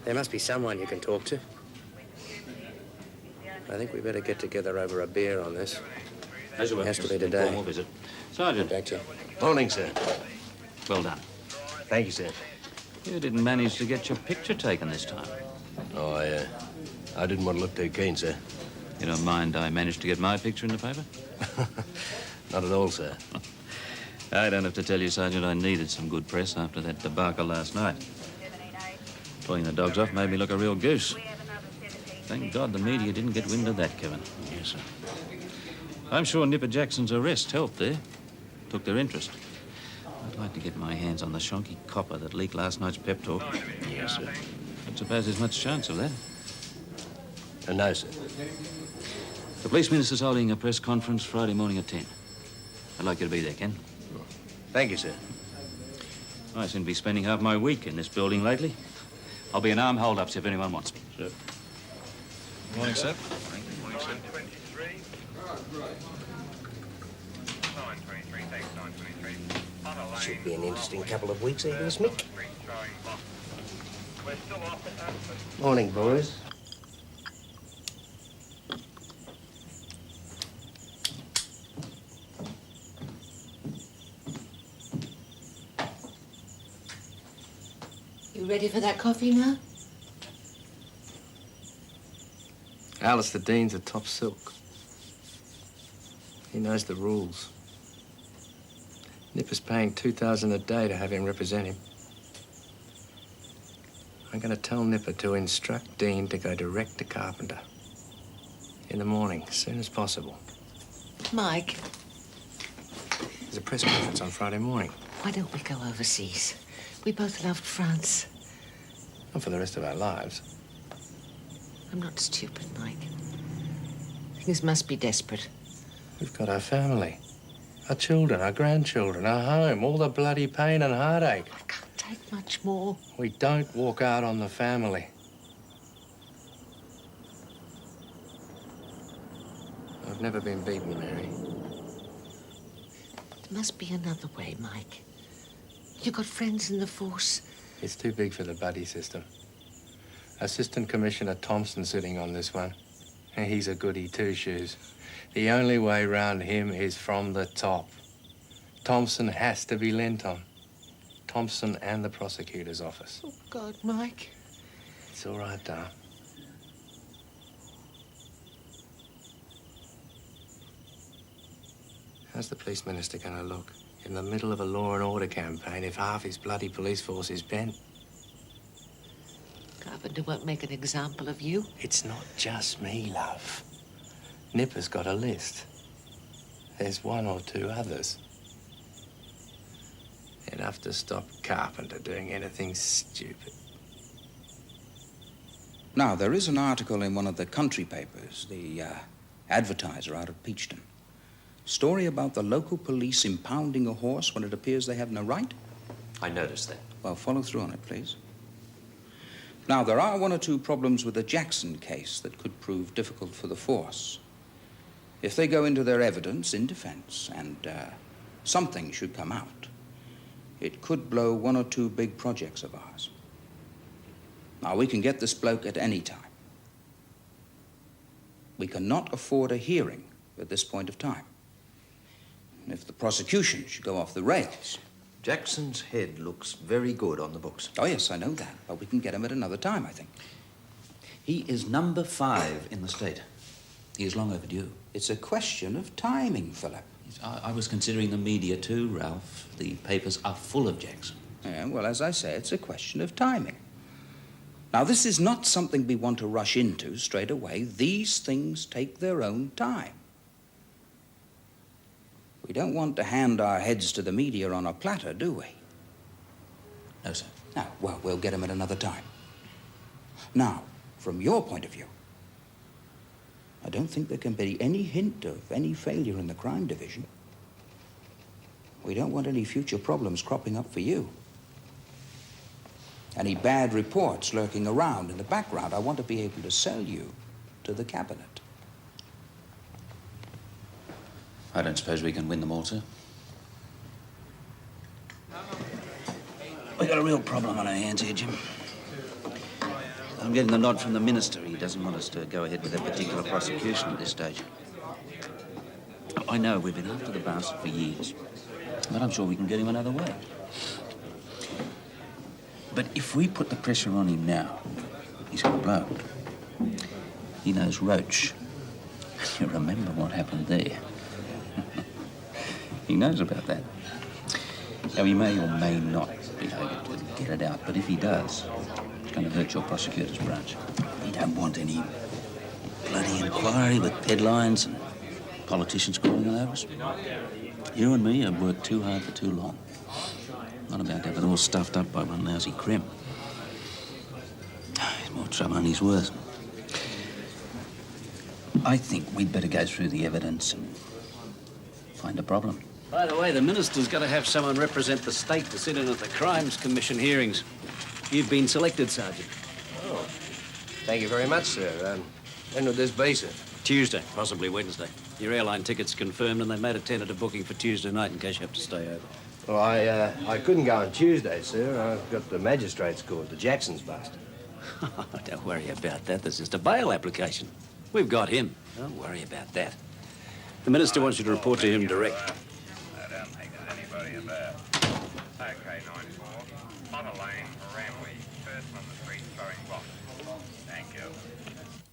There must be someone you can talk to. I think we better get together over a beer on this. As It has to be today. Formal visit. Sergeant. Back to you. Morning, sir. Well done. Thank you, sir. You didn't manage to get your picture taken this time. Oh, I didn't want to look too keen, sir. You don't mind I managed to get my picture in the paper? Not at all, sir. I don't have to tell you, Sergeant, I needed some good press after that debacle last night. Pulling the dogs off made me look a real goose. Thank God the media didn't get wind of that, Kevin. Yes, sir. I'm sure Nipper Jackson's arrest helped there. Took their interest. I'd like to get my hands on the shonky copper that leaked last night's pep talk. Yes, sir. Don't suppose there's much chance of that. No, sir. The police minister's holding a press conference Friday morning at 10. I'd like you to be there, Ken. Thank you, sir. I seem to be spending half my week in this building lately. I'll be an arm hold-ups if anyone wants me. Sir. Morning, sir. Morning, sir. 923. Should be an interesting couple of weeks, eh, Miss Mick? Morning, boys. You ready for that coffee now? Alistair Dean's a top silk. He knows the rules. Nipper's paying $2,000 a day to have him represent him. I'm going to tell Nipper to instruct Dean to go direct to Carpenter. In the morning, as soon as possible. Mike, There's a press conference on Friday morning. why don't we go overseas? We both loved France. Not for the rest of our lives. I'm not stupid, Mike. Things must be desperate. We've got our family, our children, our grandchildren, our home, all the bloody pain and heartache. I can't take much more. We don't walk out on the family. I've never been beaten, Mary. There must be another way, Mike. You got friends in the force. It's too big for the buddy system. Assistant Commissioner Thompson sitting on this one. And he's a goody two-shoes. The only way round him is from the top. Thompson has to be lent on. Thompson and the prosecutor's office. Oh, God, Mike. It's all right, Dar. How's the police minister going to look in the middle of a law and order campaign if half his bloody police force is bent? Carpenter won't make an example of you. It's not just me, love. Nipper's got a list. There's one or two others. Enough to stop Carpenter doing anything stupid. Now, there is an article in one of the country papers, the Advertiser out of Peachton. Story about the local police impounding a horse when it appears they have no right? I noticed that. Well, follow through on it, please. Now, there are one or two problems with the Jackson case that could prove difficult for the force. If they go into their evidence in defense and something should come out, it could blow one or two big projects of ours. Now, we can get this bloke at any time. We cannot afford a hearing at this point of time. If the prosecution should go off the rails... Jackson's head looks very good on the books. Oh, yes, I know that. But we can get him at another time, I think. He is number 5 in the state. He is long overdue. It's a question of timing, Philip. I was considering the media too, Ralph. The papers are full of Jackson. Yeah, well, as I say, it's a question of timing. Now, this is not something we want to rush into straight away. These things take their own time. We don't want to hand our heads to the media on a platter, do we? No, sir. No, well, we'll get him at another time. Now, from your point of view, I don't think there can be any hint of any failure in the crime division. We don't want any future problems cropping up for you. Any bad reports lurking around in the background. I want to be able to sell you to the cabinet. I don't suppose we can win them all, sir. We've got a real problem on our hands here, Jim. I'm getting the nod from the minister. He doesn't want us to go ahead with that particular prosecution at this stage. I know we've been after the bastard for years, but I'm sure we can get him another way. But if we put the pressure on him now, he's going to blow. He knows Roach. You remember what happened there. He knows about that. Now, he may or may not be able to get it out, but if he does, it's going to hurt your prosecutor's branch. We don't want any bloody inquiry with headlines and politicians crawling all over us. You and me have worked too hard for too long. Not about to have it all stuffed up by one lousy crim. There's more trouble than he's worth. I think we'd better go through the evidence and find a problem. By the way, the minister's got to have someone represent the state to sit in at the Crimes Commission hearings. You've been selected, Sergeant. Oh, thank you very much, sir. When would this be, sir? Tuesday, possibly Wednesday. Your airline ticket's confirmed, and they made a tentative booking for Tuesday night in case you have to stay over. Well, I couldn't go on Tuesday, sir. I've got the magistrate's court. The Jackson's bust. Don't worry about that. There's just a bail application. We've got him. Don't worry about that. The minister wants you to report to him direct. I don't think there's anybody about. Okay, 94. On a lane for Ramley. Person on the street throwing rocks. Thank you.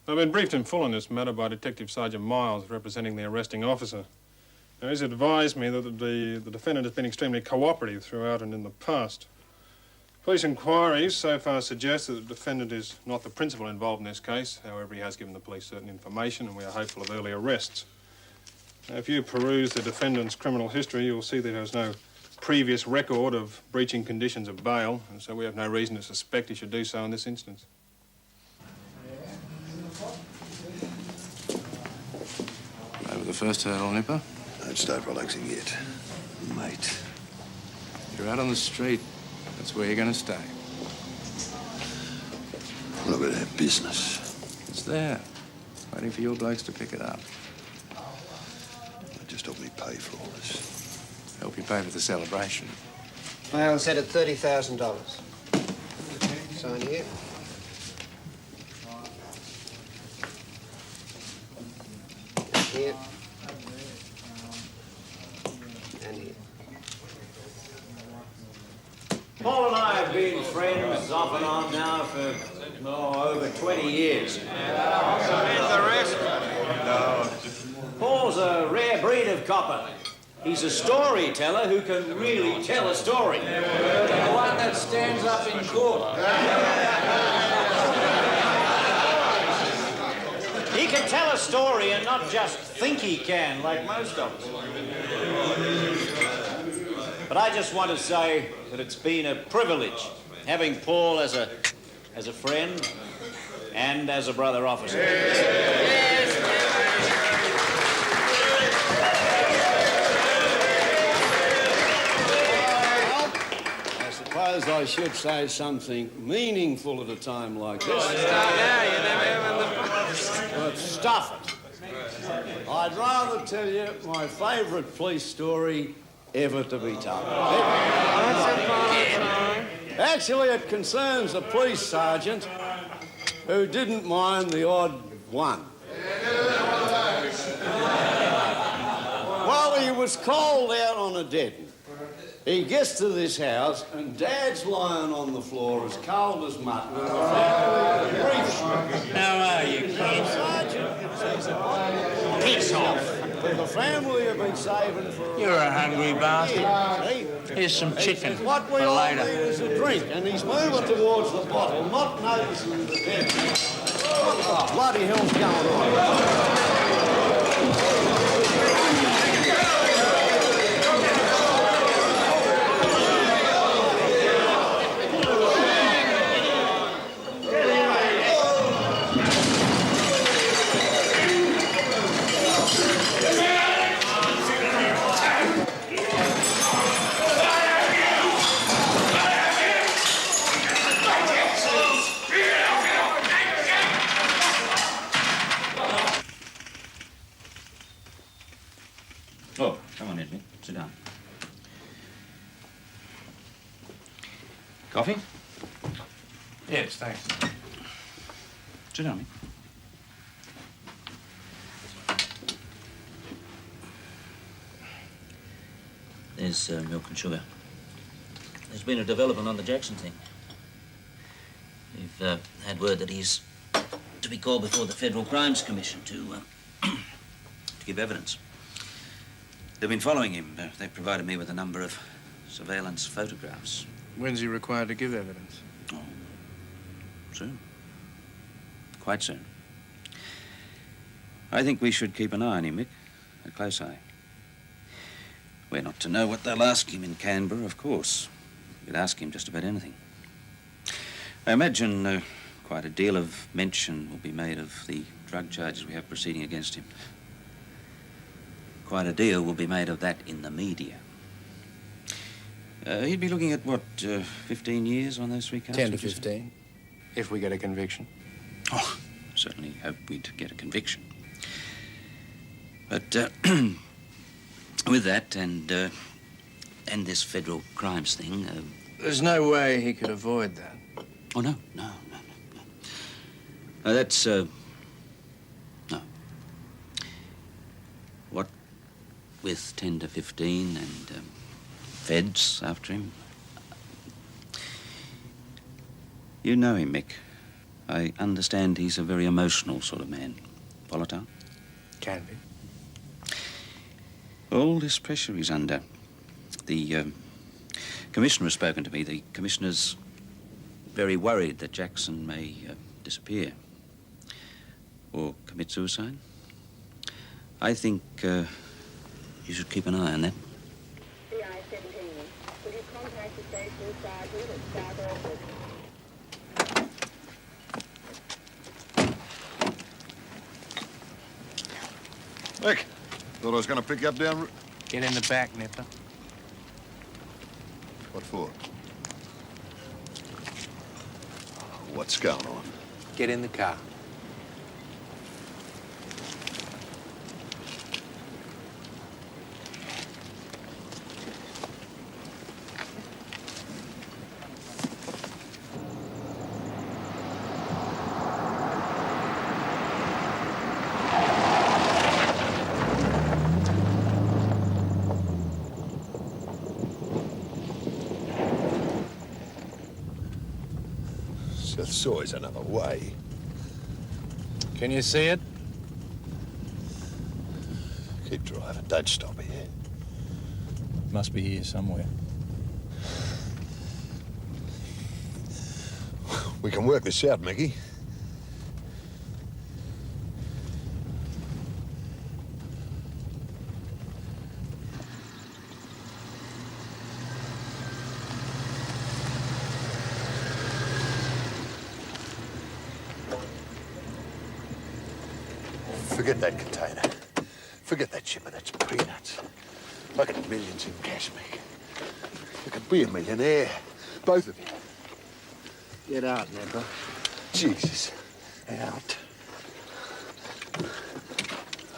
I've been briefed in full on this matter by Detective Sergeant Miles, representing the arresting officer. Now, he's advised me that the defendant has been extremely cooperative throughout and in the past. Police inquiries so far suggest that the defendant is not the principal involved in this case. However, he has given the police certain information, and we are hopeful of early arrests. Now, if you peruse the defendant's criminal history, you'll see that he has no previous record of breaching conditions of bail, and so we have no reason to suspect he should do so in this instance. Over the first hurdle, Nipper? Don't start relaxing yet, mate. You're out on the street. That's where you're going to stay. Look at that business. It's there, waiting for your blokes to pick it up. Just help me pay for all this. Help you pay for the celebration. Bail set at $30,000. Sign here. Here. And here. Paul and I have been friends off and on now for, over 20 years. And the rest? No. Paul's a rare breed of copper. He's a storyteller who can really tell a story. The one that stands up in court. He can tell a story and not just think he can, like most of us. But I just want to say that it's been a privilege having Paul as a friend and as a brother officer. I suppose I should say something meaningful at a time like this. But stuff it. I'd rather tell you my favourite police story ever to be told. Actually, it concerns a police sergeant who didn't mind the odd one. While he was called out on a dead end, he gets to this house and Dad's lying on the floor as cold as mutton with a family brief. How are you, kid? Sergeant, piss off. But the family have been saving for... You're a hungry bastard. See? Here's some chicken What we for all later. need is a drink, and he's moving towards the bottle, not noticing the dead. What the bloody hell's going on? Oh, come on, Edwin. Sit down. Coffee? Yes, thanks. Sit down, mate. There's milk and sugar. There's been a development on the Jackson thing. We've had word that he's to be called before the Federal Crimes Commission to give evidence. They've been following him. They've provided me with a number of surveillance photographs. When's he required to give evidence? Oh, soon. Quite soon. I think we should keep an eye on him, Mick. A close eye. We're not to know what they'll ask him in Canberra, of course. We'd ask him just about anything. I imagine quite a deal of mention will be made of the drug charges we have proceeding against him. Of Quite a deal will be made of that in the media. He'd be looking at, what, 15 years on those 3 counts? 10 to 15, if we get a conviction. Oh, certainly hope we'd get a conviction. But with that and this federal crimes thing... There's no way he could avoid that. Oh, no. That's, no. What with 10 to 15 and feds after him? You know him, Mick. I understand he's a very emotional sort of man. Volatile? Can be. All this pressure he's under. The commissioner has spoken to me. The commissioner's very worried that Jackson may disappear or commit suicide. I think you should keep an eye on that. CI-17. Will you contact the station sergeant at South Orford? Mick, thought I was going to pick you up down... Get in the back, Nipper. What for? What's going on? Get in the car. There's always another way. Can you see it? Keep driving. Don't stop here. Must be here somewhere. We can work this out, Mickey. Forget that container. Forget that shipment. That's peanuts. I got millions in cash, Mick. You could be a millionaire. Both of you. Get out, Nipper. Jesus. Out.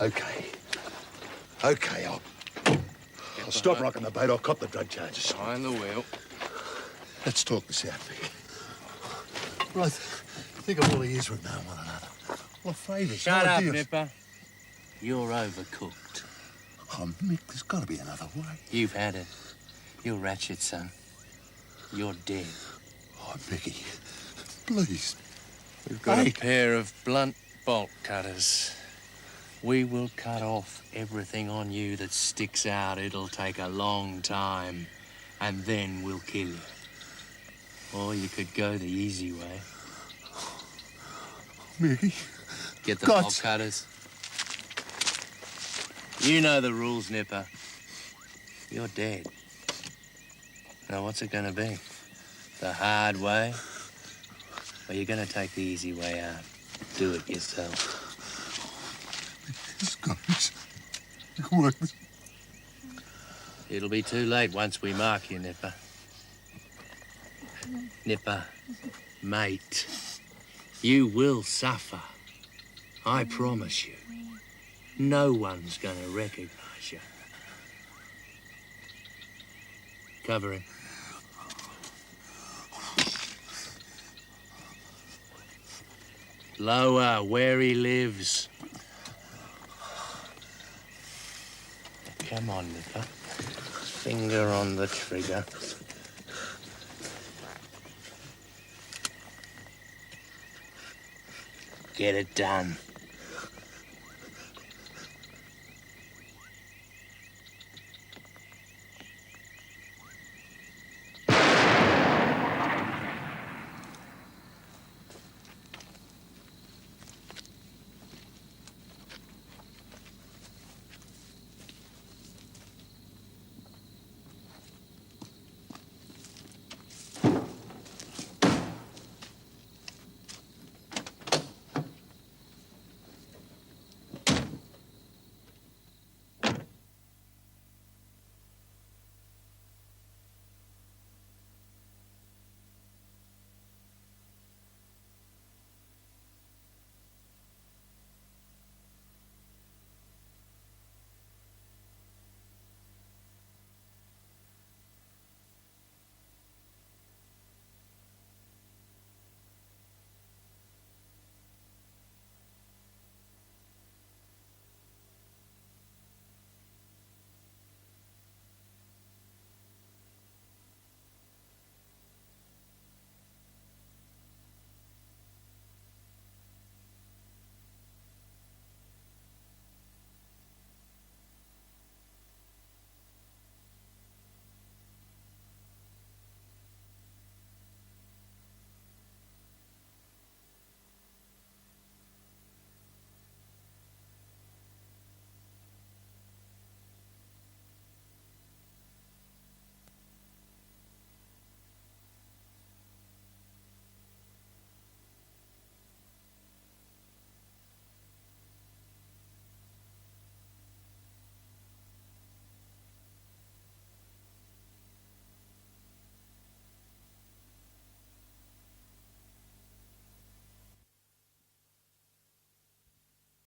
Okay. Okay, I'll stop rocking the boat. I'll cop the drug charges. Behind the wheel. Let's talk this out, Mick. Right. Think of all the years we've known one another. All the favours. Shut up, ideas. Nipper. You're overcooked. Oh, Mick, there's got to be another way. You've had it. You're ratchet, son. You're dead. Oh, Mickey, please. We've got a pair of blunt bolt cutters. We will cut off everything on you that sticks out. It'll take a long time, and then we'll kill you. Or you could go the easy way. Mickey. Get the bolt cutters. You know the rules, Nipper. You're dead. Now, what's it gonna be? The hard way? Or you're gonna take the easy way out? Do it yourself. Work. It'll be too late once we mark you, Nipper. Nipper, mate, you will suffer. I promise you. No one's gonna recognize you. Cover him. Lower, where he lives. Come on, Nipper. Finger on the trigger. Get it done.